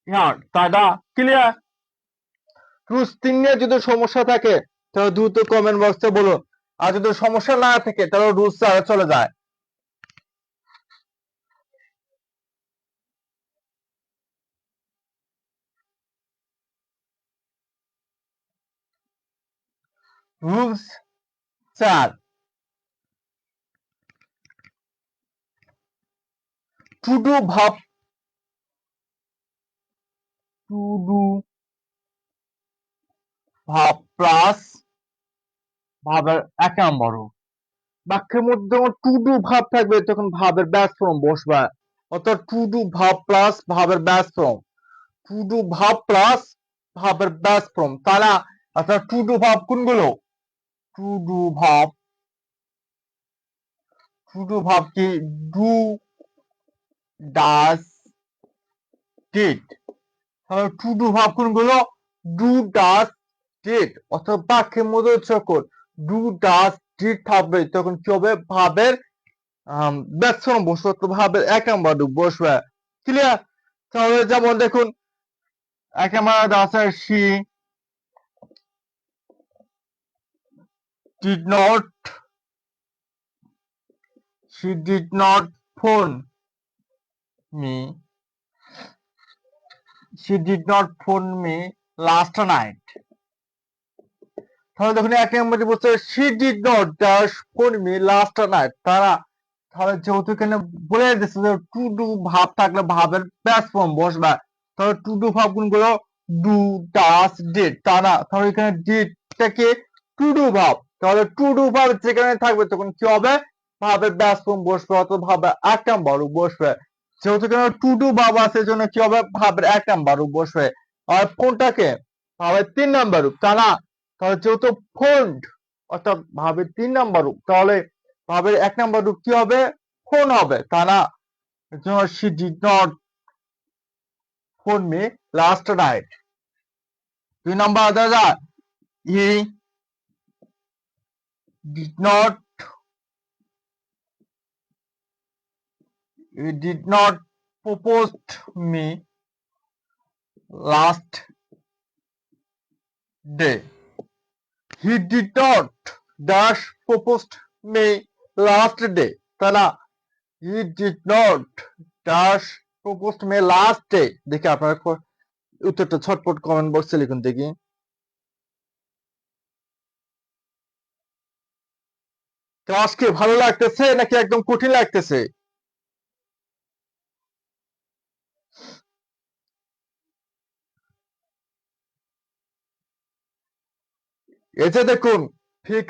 ইহার, তাই না? ক্লিয়ার? রুলস 3 নিয়ে যদি সমস্যা থাকে তাহলে দ্রুত কমেন্ট বক্সে বলুন, আর যদি সমস্যা না থাকে তাহলে রুলস চলে যায়। রুলস 4, টু ডু ভাব, টু ডু ভাব প্লাস ভাবের 1 নম্বর। বাক্যের মধ্যে যখন টু ডু ভাব থাকবে তখন ভাবের ব্যাস ফর্ম বসবে, অর্থাৎ টু ডু ভাব প্লাস ভাবের ব্যাস ফর্ম, টু ডু ভাব প্লাস ভাবের ব্যাস ফর্ম, তারা অর্থাৎ টু ডু ভাব কোনগুলো, টু ডু ভাব, টু ডু ভাব কি ডু, ডাস, ডিড। তাহলে টু ডু ভাব কোনগুলো, ডু, ডাস, ডিড, অর্থাৎ বাক্যের মধ্যে যখন ডু, ডাস, ডিড থাকবে তখন কি হবে, ভাবের ব্যাস ফর্ম বসবে, অর্থাৎ ভাবের 1 নম্বর বসবে। ক্লিয়ার? তাহলে যেমন দেখুন 1 নম্বরে আছে she did not, she did not phone me, she did not phone me last night। তাহলে দেখুন 1 নম্বরে বলছে she did not dash phone me last night, তারা তাহলে যেহেতু এখানে বলে দিচ্ছে যে টু ডু ভাব থাকলে ভাবের ব্যাস ফর্ম বসবে, তাহলে টু ডু ভাব কোনগুলো, ডু, ডাস, ডিড, তারা তাহলে এখানে ডিডটা কি টু ডু ভাব, তাহলে টু ডু ভাব যেখানে থাকবে তখন কি হবে, ভাবের ব্যাস ফর্ম বসবে, অর্থাৎ ভাবের 1 নম্বর বসবে। যেহেতু এখানে টু ডু ভাব আছে এজন্য কি হবে, ভাবের 1 নম্বর বসবে। আর ফোনটাকে ভাবের 3 নম্বর, তারা তাহলে যেহেতু ফোন অর্থাৎ ভাবের 3 নম্বর, তাহলে ভাবের 1 নম্বর রূপ কি হবে, ফোন হবে, তা না? she did not phone me last night। 2 নম্বর দাদা, he did not, he did not propose me last day, he did not dash proposed me last day, তা না? he did not dash proposed me last day। দেখি আপনার উত্তরটা ছটপট কমেন্ট বক্সে লিখুন দেখি। ক্লাস কি ভালো লাগতেছে নাকি একদম কঠিন লাগতেছে? এতে দেখুন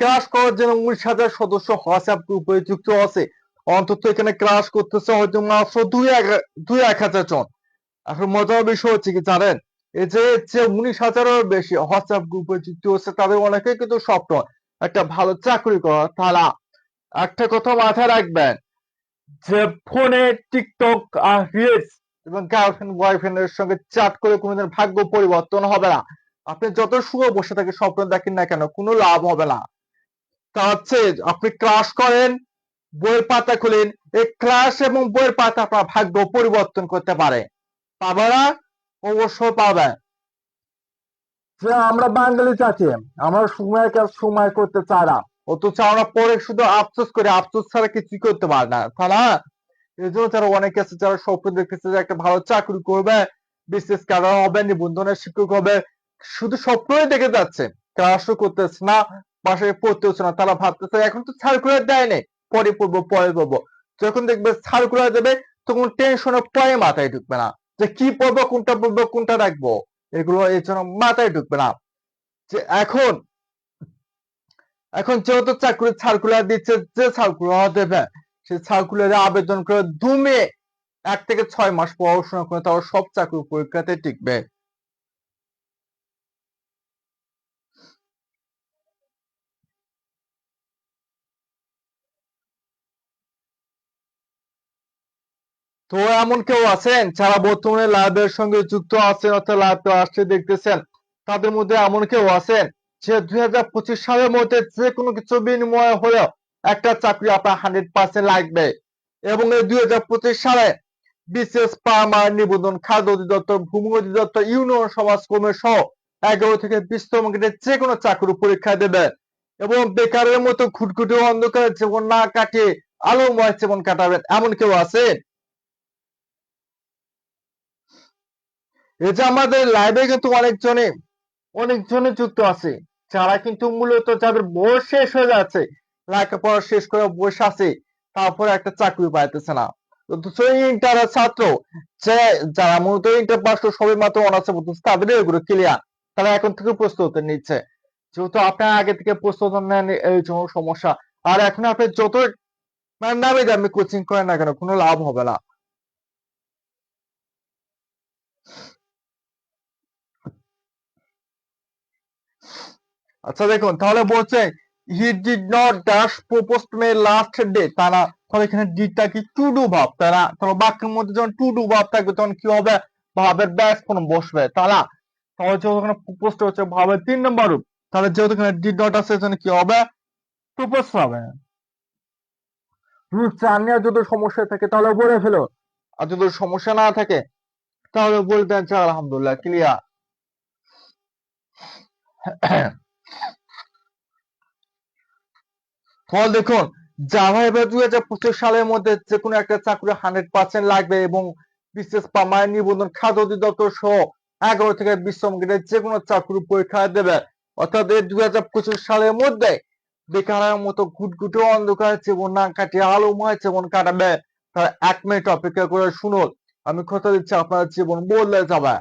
ক্লাস করার জন্য 19,000 সদস্য হোয়াটসঅ্যাপ গ্রুপে যুক্ত আছে, অন্তত এখানে ক্লাস করতেছে হয়তো মাত্র 2-1,000 জন। এখন মজার বিষয় হচ্ছে কি জানেন, এই যে 19,000-এর বেশি হোয়াটসঅ্যাপ গ্রুপে যুক্ত হচ্ছে তাদের অনেকে কিন্তু স্বপ্ন একটা ভালো চাকরি করা। তারা একটা কথা মাথায় রাখবেন যে ফোনে টিকটক আর রিলস এবং গার্লফ্রেন্ড বয়ফ্রেন্ডের সঙ্গে চ্যাট করে কোনোদিন ভাগ্য পরিবর্তন হবে না। আপনি যত শুয়ে বসে থাকে স্বপ্ন দেখেন না কেন কোনো লাভ হবে না। তা হচ্ছে আপনি ক্লাস করেন, বইয়ের পাতা খুলেন, এই ক্লাস এবং বইয়ের পাতা আপনার ভাগ্য পরিবর্তন করতে পারে। পাবে না? অবশ্যই পাবে। যে আমরা বাঙালি জাতি, আমরা সময়ের কাজ সময় করতে চাই না, অথচ আমরা পরে শুধু আফসোস করে, আফসোস ছাড়া কিছুই করতে পারে না, তাই না? এই জন্য যারা অনেকে আছে যারা স্বপ্ন দেখতেছে যে একটা ভালো চাকরি করবে, বিসিএস ক্যাডার হবে, নিবন্ধনের শিক্ষক হবে, শুধু স্বপ্নই দেখে যাচ্ছে, ক্লাসও করতেছে না, বাসায় পড়তে হচ্ছে না। তারা ভাবতেছে এখন তো সার্কুলার দেয়নি, পরে পড়বো পরে পড়বো। যখন দেখবে সার্কুলার দেবে তখন টেনশনে পরে মাথায় ঢুকবে না যে কি পড়বো কোনটা রাখবো, এগুলো এর জন্য মাথায় ঢুকবে না। যে এখন এখন যেহেতু চাকরি সার্কুলার দিচ্ছে, যে সার্কুলার দেবে সেই সার্কুলারে আবেদন করে দুমে 1 থেকে 6 মাস পড়াশোনা করে তাও সব চাকরি পরীক্ষাতে টিকবে। তো এমন কেউ আছেন যারা বর্তমানে লাইভের সঙ্গে যুক্ত আছেন অর্থাৎ লাইভ আসছে দেখতেছেন, তাদের মধ্যে এমন কেউ আছেন যে 2025 সালের মধ্যে যে কোনো কিছু বিনিময় হলেও একটা চাকরি আপনার 100% লাগবে, এবং এই 2025 সালে বিসিএস পারমার নিবন্ধন, খাদ্য অধিদপ্তর, ভূমি অধিদপ্তর, ইউনিয়ন সমাজকর্মী সহ 11 থেকে 20তম গ্রেডের যে কোনো চাকরি পরীক্ষা দেবেন এবং বেকারের মতো ঘুটঘুটে অন্ধকার জীবন না কাটিয়ে আলোময় জীবন কাটাবেন, এমন কেউ আছেন? এই যে আমাদের লাইভে কিন্তু অনেকজনে যুক্ত আছে যারা কিন্তু মূলত যাদের বয়স শেষ হয়ে যাচ্ছে, লেখাপড়া শেষ করে বসে আছে, তারপরে একটা চাকরি পাইতেছে না। অথচ ইন্টারের ছাত্র, যে যারা মূলত ইন্টার পাস করে সবে মাত্র অনার্সে পড়তেছে, তাদের এগুলো ক্লিয়ার, তারা এখন থেকে প্রস্তুতি নিচ্ছে। যেহেতু আপনার আগে থেকে প্রস্তুতি নেন, এই জন্য সমস্যা। আর এখন আপনি যত নামে দামি কোচিং করেন না কেন কোনো লাভ হবে না। আচ্ছা দেখুন তাহলে বলছে he did not dash propose May last day, তারা তাহলে এখানে ডিডটা কি টু ডু ভাব, তারা তাহলে বাক্যের মধ্যে যখন টু ডু ভাব থাকবে তখন কি হবে, ভাবের ব্যাস কোন বসবে, তারা তাহলে যেহেতু এখানে প্রপোজটা হচ্ছে ভাবের 3 নম্বর রূপ, তাহলে যেহেতু এখানে ডিড নট আছে এখানে কি হবে, প্রপোজ হবে। রুট চার নিয়ে যদি সমস্যা থাকে তাহলে বলে ফেলো, আর যদি সমস্যা না থাকে তাহলে বলতেন আলহামদুলিল্লাহ ক্লিয়ার। ফল দেখুন, জাভা এবার 2025 সালের মধ্যে যে কোনো একটা চাকরি 100% লাগবে এবং বিশেষ পামায় নিবন্ধন, খাদ্য অধিদপ্তর সহ 11 থেকে 20তম গ্রেডের যে কোনো চাকরি পরীক্ষা দেবে। অর্থাৎ এই 2025 সালের মধ্যে বেকারের মতো ঘুটঘুটে অন্ধকার জীবন না কাটিয়ে আলোময় জীবন কাটাবে। তার 1 মিনিট অপেক্ষা করে শুনুন, আমি কথা দিচ্ছি আপনার জীবন বদলে যাবে।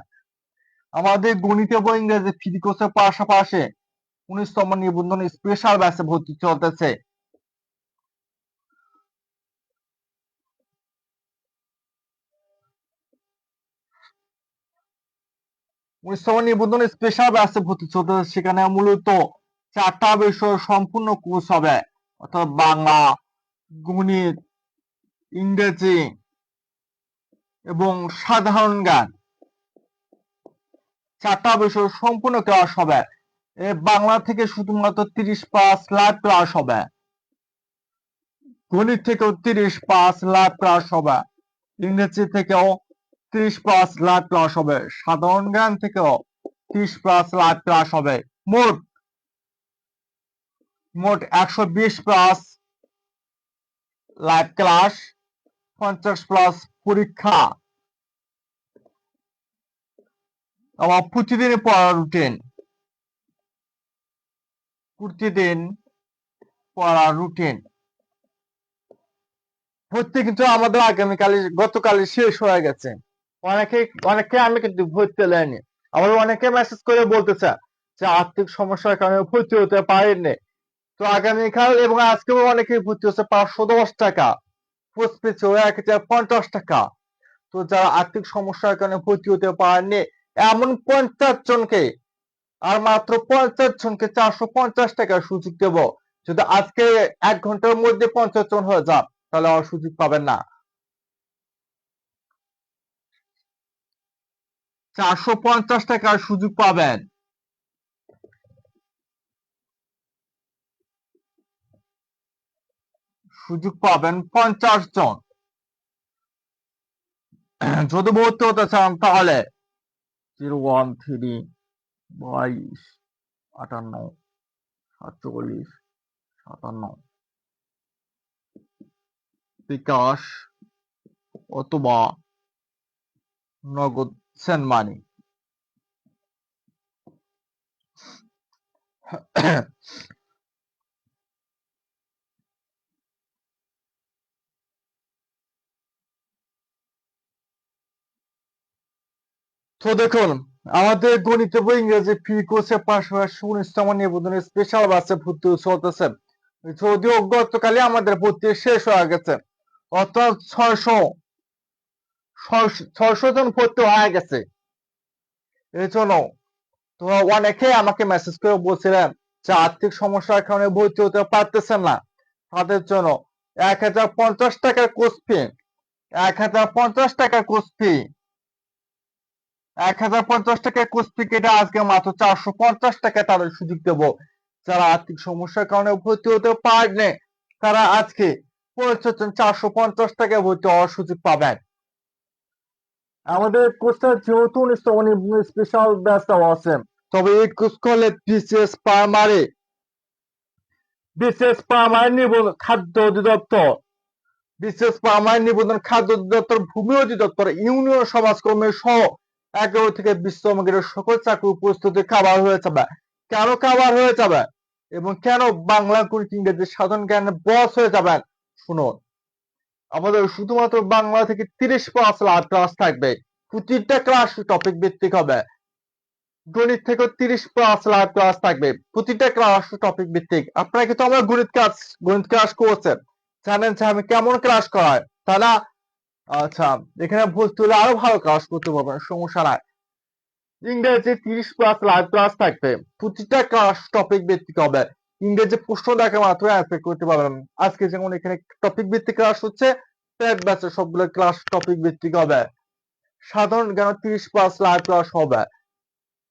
আমাদের গণিত এবং ইংরেজি ফ্রি কোর্সের পাশাপাশি 19তম নিবন্ধন স্পেশাল ব্যাচে ভর্তি চলতেছে। 19তম নিবন্ধন স্পেশাল ব্যাচে ভর্তি চলতেছে, সেখানে মূলত 4টা বিষয় সম্পূর্ণ কোর্স হবে, অর্থাৎ বাংলা, গণিত, ইংরেজি এবং সাধারণ জ্ঞান, 4টা বিষয় সম্পূর্ণ ক্লাস হবে। বাংলা থেকে শুধুমাত্র 30 পাস লাইভ ক্লাস হবে, গণিত থেকেও 30 পাস লাইভ ক্লাস হবে, ইংরেজি থেকেও 30 পাস লাইভ ক্লাস হবে, সাধারণ জ্ঞান থেকেও 30 পাস লাইভ ক্লাস হবে। মোট মোট 120 প্লাস লাইভ ক্লাস, 50 প্লাস পরীক্ষা, আবার প্রতিদিন পড়া রুটিন, প্রতিদিন পড়া রুটিন ভর্তি কিন্তু আমাদের আগামীকালে গতকালই শেষ হয়ে গেছে। অনেকে অনেকে আমি কিন্তু ভর্তি নেয়নি, আবার অনেকে মেসেজ করে বলতেছে যে আর্থিক সমস্যার কারণে ভর্তি হতে পারেননি। তো আগামীকাল এবং আজকেও অনেকেই ভর্তি হচ্ছে 510 টাকা, পোস্ট পিছু 1050 টাকা। তো যারা আর্থিক সমস্যার কারণে ভর্তি হতে পারেননি এমন 50 জনকে, আর মাত্র 50 জনকে 450 টাকার সুযোগ দেব। যদি আজকে 1 ঘন্টার মধ্যে 50 জন হয়ে যান তাহলে আর সুযোগ পাবেন না। 450 টাকার সুযোগ পাবেন। সুযোগ পাবেন 50 জন। যদি ভর্তি হতে চান তাহলে 0132258 57 বিকাশ অথবা নগদ সেন্ড মানি। তো দেখুন, আমাদের গণিত এবং ইংরেজি ফ্রি কোর্সের পাশাপাশি 19তম নিবন্ধনের স্পেশাল বাসে ভর্তি চলতেছে। যদিও গতকালই আমাদের ভর্তি শেষ হয়ে গেছে, অর্থাৎ 600 জন ভর্তি হয়ে গেছে। এই জন্য তো অনেকে আমাকে মেসেজ করে বলছিলেন যে আর্থিক সমস্যার কারণে ভর্তি হতে পারতেছেন না, তাদের জন্য 1050 টাকার কোর্স ফি 1050 টাকার কোর্স ফি 1050 টাকার কোর্স ফি কেটে আজকে মাত্র 450 টাকায় তাদের সুযোগ দেব। যারা আর্থিক সমস্যার কারণে ভর্তি হতে পারেনি তারা আজকে 450 টাকায় ভর্তি হওয়ার সুযোগ পাবেন। আমাদের কোর্সটা যেহেতু 19তম নিবন্ধন স্পেশাল ব্যাচ দেওয়া আছে, তবে এই কোর্স করলে বিশেষ প্রাইমারি নিবন্ধন খাদ্য অধিদপ্তর, বিশেষ প্রাইমারি নিবন্ধন খাদ্য অধিদপ্তর, ভূমি অধিদপ্তর, ইউনিয়ন সমাজকর্মী সহ 11 থেকে 20তম গ্রেডের সকল চাকরির প্রস্তুতি কাভার হয়ে যাবে। কেন কাভার হয়ে যাবে এবং কেন বাংলা গণিত ইংরেজি সাধারণ জ্ঞানের বস হয়ে যাবেন শুনুন। আমাদের শুধুমাত্র বাংলা থেকে 30+ লাইভ ক্লাস থাকবে, প্রতিটা ক্লাস টপিক ভিত্তিক হবে। গণিত থেকে 30+ লাইভ ক্লাস থাকবে, প্রতিটা ক্লাস টপিক ভিত্তিক। আপনারা কিন্তু আমার গণিত ক্লাস করছেন, জানেন যে আমি কেমন ক্লাস করাই, তাই না? আচ্ছা, এখানে ভর্তি হলে আরো ভালো ক্লাস করতে পারবেন, সমস্যা নাই। ইংরেজি 30+ লাইভ ক্লাস থাকবে, প্রতিটা ক্লাস টপিক ভিত্তিক হবে। ইংরেজি প্রশ্ন দেখে মাত্র অ্যান্সার করতে পারবেন। আজকে যেমন এখানে টপিক ভিত্তিক ক্লাস হচ্ছে, প্যাক ব্যাচের সবগুলো ক্লাস টপিক ভিত্তিক হবে। সাধারণ জ্ঞান 30+ লাইভ ক্লাস হবে,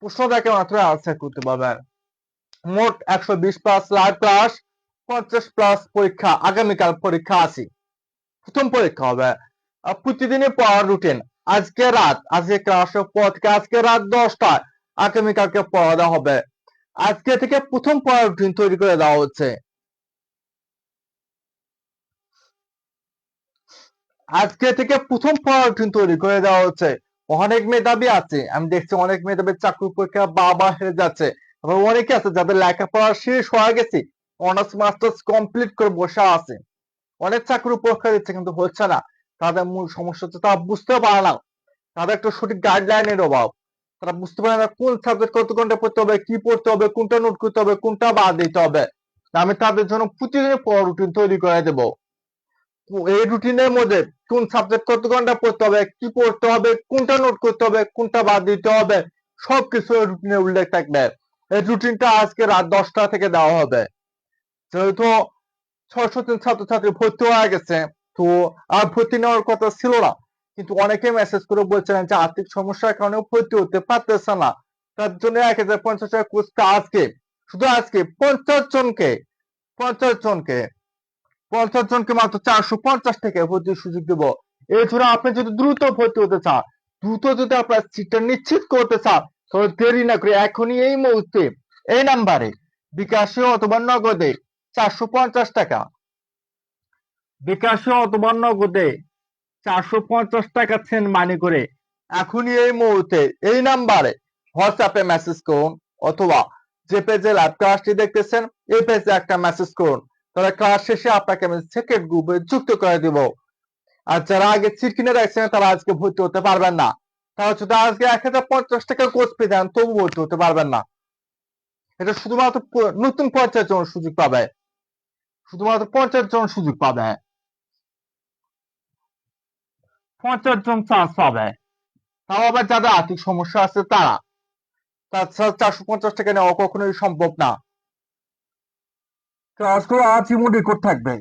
প্রশ্ন দেখে মাত্র অ্যান্সার করতে পারবেন। মোট 120+ লাইভ ক্লাস, 50+ পরীক্ষা। আগামীকাল পরীক্ষা আছে, প্রথম পরীক্ষা হবে। প্রতিদিনই পড়ার রুটিন। আজকে ক্লাসের পর থেকে আজকে রাত 10টায় আগামীকালকে পড়া দেওয়া হবে। আজকে থেকে প্রথম পড়ার রুটিন তৈরি করে দেওয়া হচ্ছে। আজকে থেকে প্রথম পড়ার রুটিন তৈরি করে দেওয়া হচ্ছে। অনেক মেধাবী আছে, আমি দেখছি অনেক মেধাবী চাকরি পরীক্ষা বাবা হেরে যাচ্ছে। আবার অনেকে আছে যাদের লেখাপড়া শেষ হয়ে গেছে, অনার্স মাস্টার্স কমপ্লিট করে বসে আছে, অনেক চাকরি পরীক্ষা দিচ্ছে কিন্তু হচ্ছে না। তাদের মূল সমস্যা হচ্ছে তারা বুঝতে পারে না, তাদের একটা সঠিক গাইডলাইনের অভাব। তারা বুঝতে পারে না কোন সাবজেক্ট কত ঘন্টা পড়তে হবে, কি পড়তে হবে, কোনটা নোট করতে হবে, কোনটা বাদ দিতে হবে। আমি তাদের জন্য প্রতিদিন পড়ার রুটিন তৈরি করে দেবো। এই রুটিনের মধ্যে কোন সাবজেক্ট কত ঘন্টা পড়তে হবে, কি পড়তে হবে, কোনটা নোট করতে হবে, কোনটা বাদ দিতে হবে, সবকিছু এই রুটিনে উল্লেখ থাকবে। এই রুটিনটা আজকে রাত 10টা থেকে দেওয়া হবে। যেহেতু 603 ছাত্রছাত্রী ভর্তি হয়ে গেছে, তো আর ভর্তি নেওয়ার কথা ছিল না, কিন্তু অনেকে মেসেজ করে বলছিলেন যে আর্থিক সমস্যার কারণে ভর্তি হতে পারতেছে না। তার জন্য 1050 টাকা কোর্সটা আজকে, শুধু আজকে 50 জনকে 50 জনকে মাত্র 450 টাকায় ভর্তির সুযোগ দেবো। এছাড়া আপনি যদি দ্রুত ভর্তি হতে চান, দ্রুত যদি আপনার সিটটা নিশ্চিত করতে চান, তাহলে দেরি না করে এখনই এই মুহূর্তে এই নাম্বারে বিকাশে অথবা নগদে 450 টাকা, বিকাশে অথবা নগদে 450 টাকা সেন্ড মানি করে এখনই এই মুহূর্তে এই নাম্বারে হোয়াটসঅ্যাপে মেসেজ করুন, অথবা যে পেজে লাইভ ক্লাসটি দেখতেছেন এই পেজে একটা মেসেজ করুন। তাহলে ক্লাস শেষে আপনাকে আমি সেকেন্ড গ্রুপে যুক্ত করে দিব। আর যারা আগে সিট কিনে রাখছেন তারা আজকে ভর্তি হতে পারবেন না, তারা যদি আজকে 1050 টাকা কোর্স পেয়ে দেন তবু ভর্তি হতে পারবেন না। এটা শুধুমাত্র নতুন 50 জন সুযোগ পাবে, শুধুমাত্র 50 জন সুযোগ পাবে, 50 জন চান্স পাবে। তাও আবার যাদের আর্থিক সমস্যা আছে তারা, তাছাড়া 450 টাকা নেওয়া কখনোই সম্ভব না। ক্লাসগুলো আজীবন রেকর্ড থাকবে,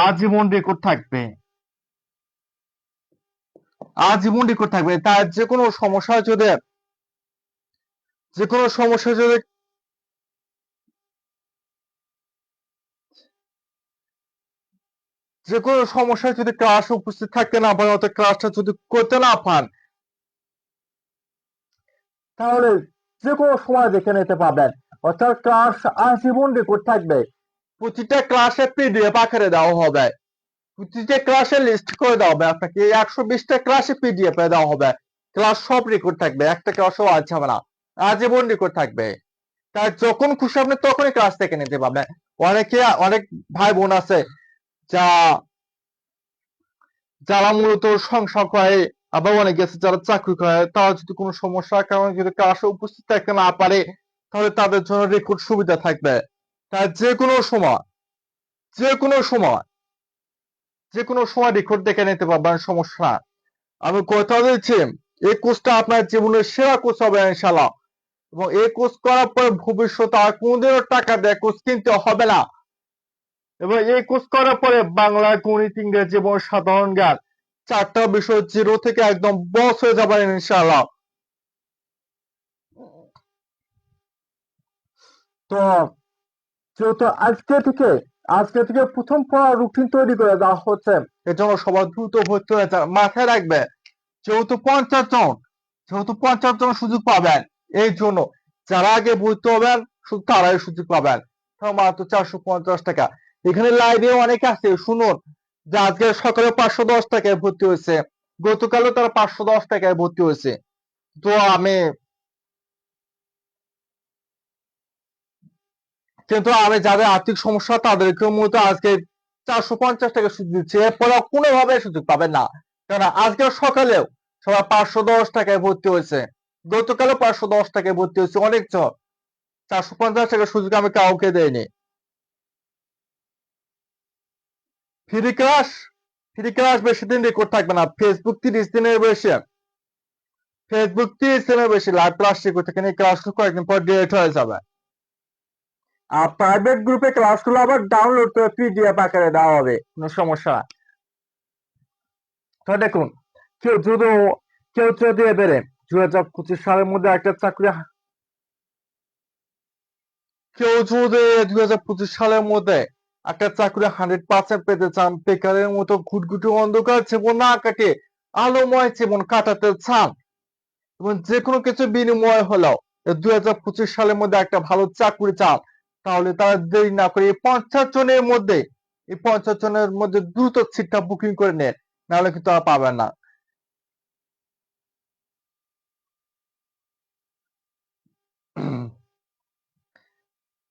আজীবন রেকর্ড থাকবে, আজীবন রেকর্ড থাকবে। তার যে কোনো সমস্যা যদি, যে কোনো সমস্যা যদি যে কোনো সমস্যায় যদি ক্লাসে উপস্থিত থাকতে না পারেন অর্থাৎ ক্লাসটা যদি করতে না পান, তাহলে যে কোনো সময় দেখে নিতে পারবেন। অর্থাৎ ক্লাস আজীবন রেকর্ড থাকবে। প্রতিটা ক্লাসে পিডিএফ আকারে দেওয়া হবে। প্রতিটা ক্লাসে লিস্ট করে দেওয়া হবে আপনাকে। 120টা ক্লাসে পিডিএফ এ দেওয়া হবে। ক্লাস সব রেকর্ড থাকবে, একটা ক্লাসও বাদ যাবে না, আজীবন রেকর্ড থাকবে। তাই যখন খুশি আপনি তখনই ক্লাস থেকে নিতে পারবেন। অনেক ভাই বোন আছে যা যারা মূলত সংসার করে, আবার অনেকে আছে যারা চাকরি করে, তারা যদি কোনো সমস্যার কারণে যদি ক্লাসে উপস্থিত থাকতে না পারে, তাহলে তাদের জন্য রেকর্ড সুবিধা থাকবে। তাই যে কোনো সময় রেকর্ড দেখে নিতে পারবেন, সমস্যা না। আমি কথা দিচ্ছি, এই কোর্সটা আপনার জীবনের সেরা কোর্স হবে ইনশাল্লাহ। এবং এই কোর্স করার পর ভবিষ্যতে আর কোনোদিনও টাকা দিয়ে কোর্স কিনতে হবে না। এবং এই কোর্স করার পরে বাংলা, গণিত, ইংরেজি এবং সাধারণ জ্ঞান 4টা বিষয় জিরো থেকে একদম বস হয়ে যাবেন ইনশাআল্লাহ। তো যেহেতু আজকে থেকে প্রথম পড়ার রুটিন তৈরি করে দেওয়া হচ্ছে, এজন্য সবার দ্রুত ভর্তি হয়ে যান। মাথায় রাখবে, যেহেতু 50 জন সুযোগ পাবেন, এই জন্য যারা আগে ভর্তি হবেন শুধু তারাই সুযোগ পাবেন। মাত্র 450 টাকা। এখানে লাইভে অনেকে আছে, শুনুন, যে আজকে সকালে 510 টাকায় ভর্তি হয়েছে, গতকালও তারা 510 টাকায় ভর্তি হয়েছে। তো আমি যাদের আর্থিক সমস্যা তাদেরকে মূলত আজকে 450 টাকা সুযোগ দিচ্ছে, এরপরে কোনোভাবে সুযোগ পাবেন না। কারণ আজকে সকালেও সবাই 510 টাকায় ভর্তি হয়েছে, গতকালও 510 টাকায় ভর্তি হয়েছে অনেকজন। 450 টাকার সুযোগ আমি কাউকে দেয়নি। ফ্রি ক্লাস বেশি দিন রেকর্ড থাকবে না। ফেসবুক 30 দিনের বেশি লাইভ ক্লাস রেকর্ড থাকে, এই ক্লাসগুলো কয়েকদিন পর ডিলিট হয়ে যাবে। আর প্রাইভেট গ্রুপে ক্লাসগুলো আবার ডাউনলোড করে পিডিএফ আকারে দেওয়া হবে, কোনো সমস্যা না। তো দেখুন, কেউ যদি এবারে 2025 সালের মধ্যে একটা চাকরি, কেউ যদি 2025 সালের মধ্যে একটা চাকরি 100% পেতে চান, বেকারের মতো ঘুটঘুটে অন্ধকার জীবন না কাটিয়ে আলোময় জীবন কাটাতে চান, এবং যে কোনো কিছু বিনিময় হলেও 2025 সালের মধ্যে একটা ভালো চাকরি চান, তাহলে তারা দেরি না করে এই 50 জনের মধ্যে দ্রুত সিটটা বুকিং করে নেন, নাহলে কিন্তু তারা পাবেন না।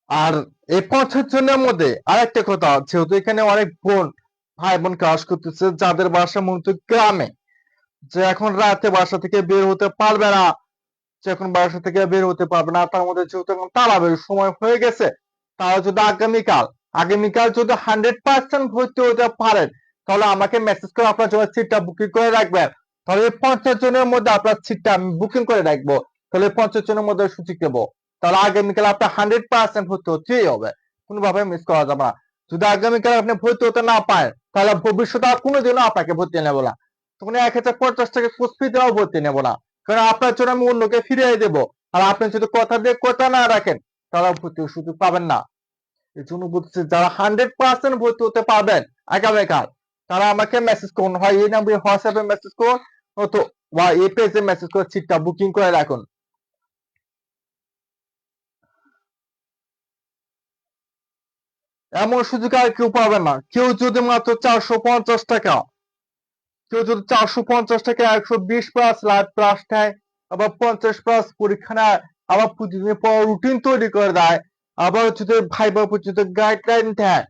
আর এই 50 জনের মধ্যে আরেকটা কথা, যেহেতু এখানে অনেক ভাই বোন কাজ করতেছে যাদের বাসা মূলত গ্রামে, যে এখন রাতে বাসা থেকে বের হতে পারবে না, তার মধ্যে যেহেতু এখন তারাবের সময় হয়ে গেছে, তারা যদি আগামীকাল যদি 100% ভর্তি হতে পারেন, তাহলে আমাকে মেসেজ করে আপনার জন্য সিটটা বুকিং করে রাখবেন। তাহলে এই 50 জনের মধ্যে আপনার সিটটা আমি বুকিং করে রাখবো, তাহলে 50 জনের মধ্যে সুযোগ দেবো। তাহলে আগামীকাল আপনার 100% ভর্তি হতেই হবে, কোনোভাবে মিস করা যাবে না। যদি আগামীকাল আপনি ভর্তি হতে না পারেন, তাহলে ভবিষ্যতে আর কোনোদিনও আপনাকে ভর্তি নেবো না। তখন 1050 টাকা কোর্স ফি দেওয়াও ভর্তি নেবো না, কারণ আপনার জন্য আমি অন্যকে ফিরিয়ে দেবো। আর আপনি যদি কথা দিয়ে কথা না রাখেন, তাহলে ভর্তির সুযোগ পাবেন না। এই জন্য বলছি, যারা 100% ভর্তি হতে পারবেন আগামীকাল, তারা আমাকে মেসেজ করুন, হয় এই নাম্বারে হোয়াটসঅ্যাপে মেসেজ করুন, বা এই পেজে মেসেজ করে সিটটা বুকিং করে রাখুন। এমন সুযোগ আর কেউ পাবে না। কেউ যদি 450 টাকা 120 প্লাস লাইভ ক্লাস নেয়, আবার 50 প্লাস পরীক্ষা নেয়, আবার প্রতিদিন পর রুটিন তৈরি করে দেয়, আবার যদি ভাইবা যদি গাইডলাইন দেয়,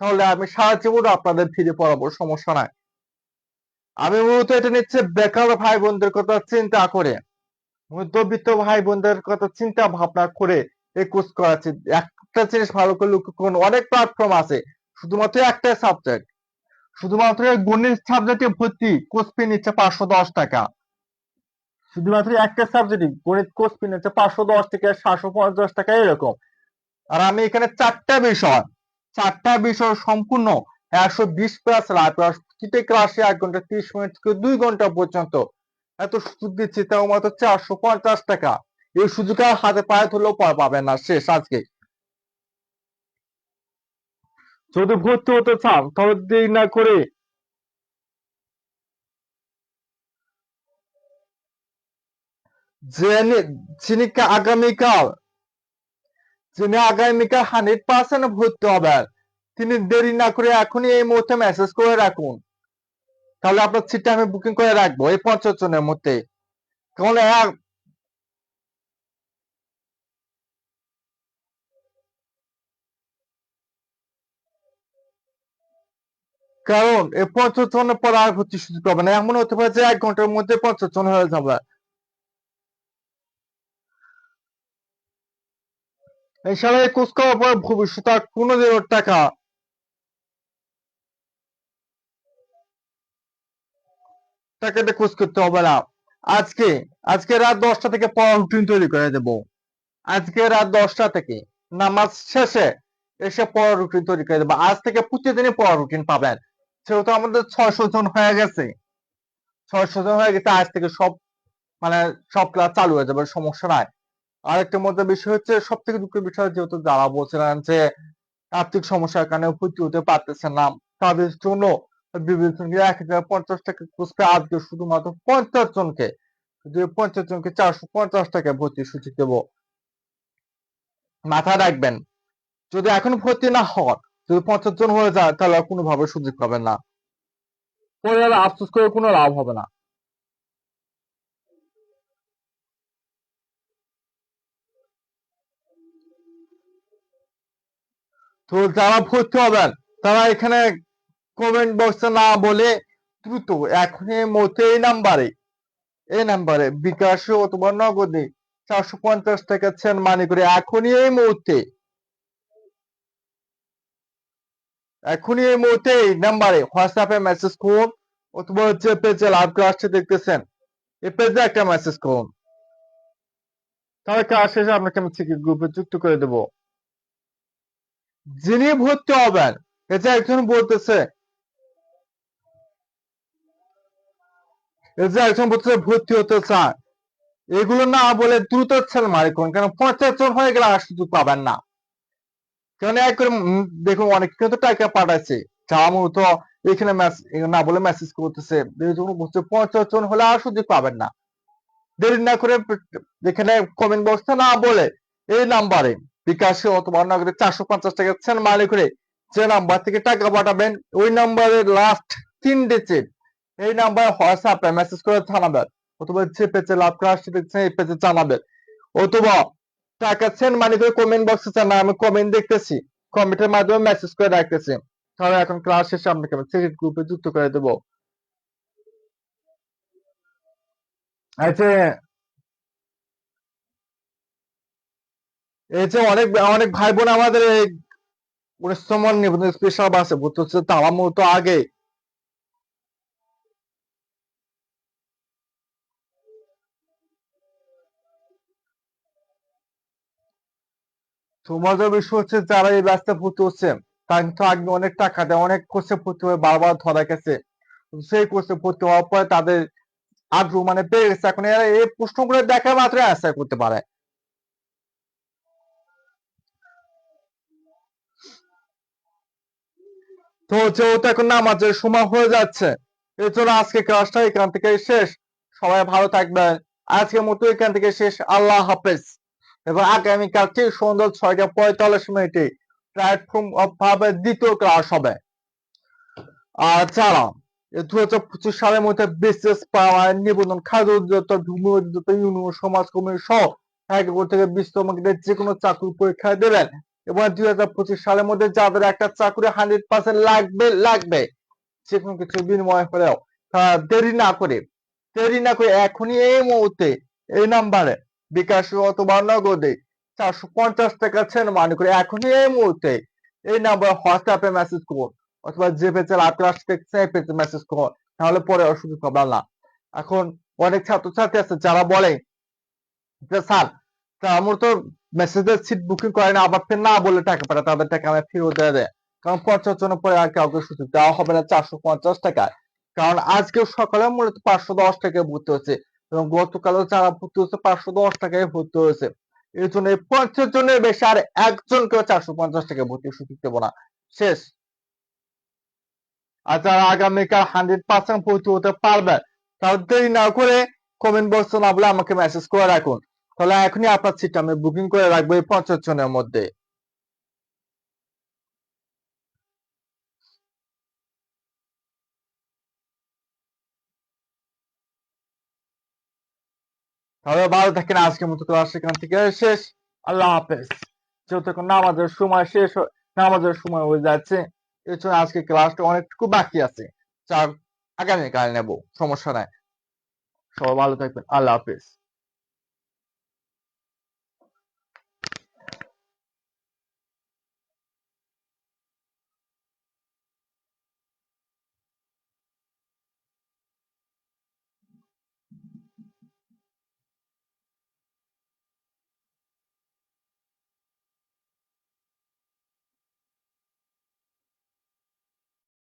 তাহলে আমি সারা জীবন আপনাদের ফিরে পড়াবো, সমস্যা নাই। আমি মূলত এটা নিচ্ছে বেকার ভাই বোনদের কথা চিন্তা করে, মধ্যবিত্ত ভাই বোনদের কথা চিন্তা ভাবনা করে এই কোর্স করাচ্ছি। একটা জিনিস ভালো করে লক্ষ্য করুন, অনেক প্ল্যাটফর্ম আছে, শুধুমাত্র গণিত সাবজেক্টে ভর্তি কোর্স ফি নিচ্ছে 510 টাকা। শুধুমাত্র একটা সাবজেক্ট গণিত কোর্স ফি নিচ্ছে 510 থেকে 750 টাকা এরকম। আর আমি এখানে চারটা বিষয় সম্পূর্ণ 120 প্লাস লাইভ ক্লাস, প্রতিটা ক্লাসে 1 ঘন্টা 30 মিনিট থেকে 2 ঘন্টা পর্যন্ত এত সুযোগ দিচ্ছি, তাও মাত্র 450 টাকা। এই সুযোগ আর হাতে পায়ে ধরলেও পাবেন না, শেষ আজকে। যদি ভর্তি হতে চান তাহলে দেরি না করে যিনি যিনি আগামীকাল যিনি আগামীকাল 100% ভর্তি হবেন তিনি দেরি না করে এখনই এই মুহূর্তে মেসেজ করে রাখুন, তাহলে আপনার সিটটা আমি বুকিং করে রাখবো এই 50 জনের মধ্যে। কারণ কারণ এই 50 জনের পর আর ভর্তি সুযোগ পাবে না, এমন হতে পারে যে 1 ঘন্টার মধ্যে 50 জন হয়ে যাবে। এছাড়া এই কোর্স করার পর ভবিষ্যতে আর কোনোদিনও টাকা দিয়ে কোর্স করতে হবে না। আজকে আজকে রাত 10টা থেকে পড়ার রুটিন তৈরি করে দেব। আজকে রাত 10টা থেকে নামাজ শেষে এসে পড়ার রুটিন তৈরি করে দেবো। আজ থেকে প্রতিদিনই পড়ার রুটিন পাবেন। সেহেতু আমাদের 600 জন হয়ে গেছে, 600 জন হয়ে গেছে। আজ থেকে সব মানে সব ক্লাস চালু হয়ে যাবে, সমস্যা নাই। আরেকটা মজার বিষয় হচ্ছে, সব থেকে দুঃখের বিষয়, যেহেতু যারা বলছিলেন যে আর্থিক সমস্যার কারণে ভর্তি হতে পারতেছেন না, তাদের জন্য বিবেচনা 1050 টাকা কোর্সে আজকে শুধুমাত্র 50 জনকে, যদি 50 জনকে 450 টাকায় ভর্তি সুযোগ দেবো। মাথায় রাখবেন, যদি এখন ভর্তি না হন, যদি 50 জন হয়ে যায়, তাহলে আর কোনোভাবে সুযোগ পাবেন না। পরে আর আফসোস করে কোনো লাভ হবে না। তো যারা ভর্তি হবেন তারা এখানে কমেন্ট বক্সে না বলে দ্রুত এখনই এই মুহূর্তে এই নাম্বারে বিকাশে অথবা নগদে 450 টাকা সেন্ড মানি করে এখনই এই মুহূর্তে এই নাম্বারে হোয়াটসঅ্যাপে মেসেজ করুন, অথবা হচ্ছে পেজে লাইভ ক্লাসটি দেখতেছেন এই পেজে একটা মেসেজ করুন, তাহলে ক্লাস শেষে আপনাকে আমি সিক্রেট গ্রুপে যুক্ত করে দেবো। যিনি ভর্তি হবেন, এই যে একজন বলতেছে ভর্তি হতে চান, এগুলো না বলে দ্রুত সেল মারি করুন, কারণ 50 জন হয়ে গেলে আর সুযোগ পাবেন না। কারণ এক করে দেখুন অনেক কিন্তু টাকা পাঠাচ্ছে, যারা মূলত এখানে না বলে মেসেজ করতেছে, যখন বুঝছে 50 জন হলে আর সুযোগ পাবেন না। দেরি না করে এখানে কমেন্ট বক্সে না বলে এই নাম্বারে বিকাশে অথবা নগদে 450 টাকা সেন্ড মানি করে যে নাম্বার থেকে টাকা পাঠাবেন, ওই নাম্বারের লাস্ট 3 ডিজিট এই নাম্বারে হোয়াটসঅ্যাপে মেসেজ করে জানাবেন, অথবা যে পেজে লাভ ক্লাস দেখছেন এই পেজে জানাবেন, অথবা টাকা সেন্ড মানি করে কমেন্ট বক্সে জানান, আমি কমেন্ট দেখতেছি, কমেন্টের মাধ্যমে মেসেজ করে রাখতেছি। তাহলে এখন ক্লাস শেষে আপনাকে আমি সিক্রেট গ্রুপে যুক্ত করে দেবো। আচ্ছা, এই যে অনেক অনেক ভাই বোন আমাদের এই 19তম নিবন্ধন স্পেশাল বাসে ভর্তি হচ্ছে, তারা মূলত আগে তোমাদের বিষয় হচ্ছে, যারা এই ব্যাচটা ভর্তি হচ্ছে তারা কিন্তু আগে অনেক টাকা দেয়, অনেক কোর্সে ভর্তি হয়ে বারবার ধরা গেছে। সেই কোর্সে ভর্তি হওয়ার পরে তাদের আগ্রহ বেড়ে গেছে, এখন এরা এই প্রশ্নগুলো দেখা মাত্রই অ্যান্সার করতে পারে। তো যেহেতু এখন নামাজের সময় হয়ে যাচ্ছে, এই জন্য আজকে ক্লাসটা এখান থেকে শেষ। সবাই ভালো থাকবেন। আজকের মতো এখান থেকে শেষ। আল্লাহ হাফেজ। এবং আগামীকাল ঠিক সন্ধ্যা 6টা 45 মিনিটে প্ল্যাটফর্ম ভাবে দ্বিতীয় ক্লাস হবে। আর যারা 2025 সালের মধ্যে বিশেষ পাওয়ার নিবন্ধন, খাদ্য অধিদপ্তর, ভূমি অধিদপ্তর, ইউনিয়ন সমাজ কমিটি সহ 11 থেকে 20তম গ্রেডের যে কোনো চাকরি পরীক্ষা দেবেন, এবং 2025 সালের মধ্যে যাদের একটা চাকরি 100% লাগবে যে কোনো কিছুর বিনিময় হলেও, দেরি না করে এখনই এই মুহূর্তে এই নাম্বারে বিকাশ অথবা নগদে 450 টাকা সেন্ড মানি করে এখনই এই মুহূর্তে এই নাম্বারে হোয়াটসঅ্যাপে মেসেজ করুন, অথবা যে পেজে লাইভ ক্লাস দেখছেন এই পেজে মেসেজ করুন, তাহলে পরে অসুবিধা হবে না। এখন অনেক ছাত্রছাত্রী আছে যারা বলে যে স্যার, আমার তো মেসেজের সিট বুকিং করে না, আবার ফের না বলে টাকা পাঠায়, তাদের টাকা আমি ফেরত দিয়ে দেয়। কারণ 50 জনের পরে আর কাউকে সুযোগ দেওয়া হবে না 450 টাকায়। কারণ আজকে সকালে মূলত 510 টাকায় ভর্তি হচ্ছে, এবং গতকালও যারা ভর্তি হচ্ছে 510 টাকায় ভর্তি হয়েছে। এই জন্য এই 50 জনের বেশি আর একজনকেও 450 টাকায় ভর্তির সুযোগ দেবো না। শেষ। আর যারা আগামীকাল 100% ভর্তি হতে পারবে তারা দেরি না করে কমেন্ট বক্সে না বলে আমাকে মেসেজ করে রাখুন, তাহলে এখনই আপনার সিটটা আমি বুকিং করে রাখবো এই 50 জনের মধ্যে। তাহলে ভালো থাকেন, আজকের মতো ক্লাস এখান থেকে শেষ। আল্লাহ হাফেজ। যেহেতু এখন নামাজের সময় শেষ নামাজের সময় হয়ে যাচ্ছে, এর জন্য আজকে ক্লাসটা অনেকটুকু বাকি আছে, যা আগামীকাল নেব, সমস্যা নাই। সবাই ভালো থাকবেন, আল্লাহ হাফেজ।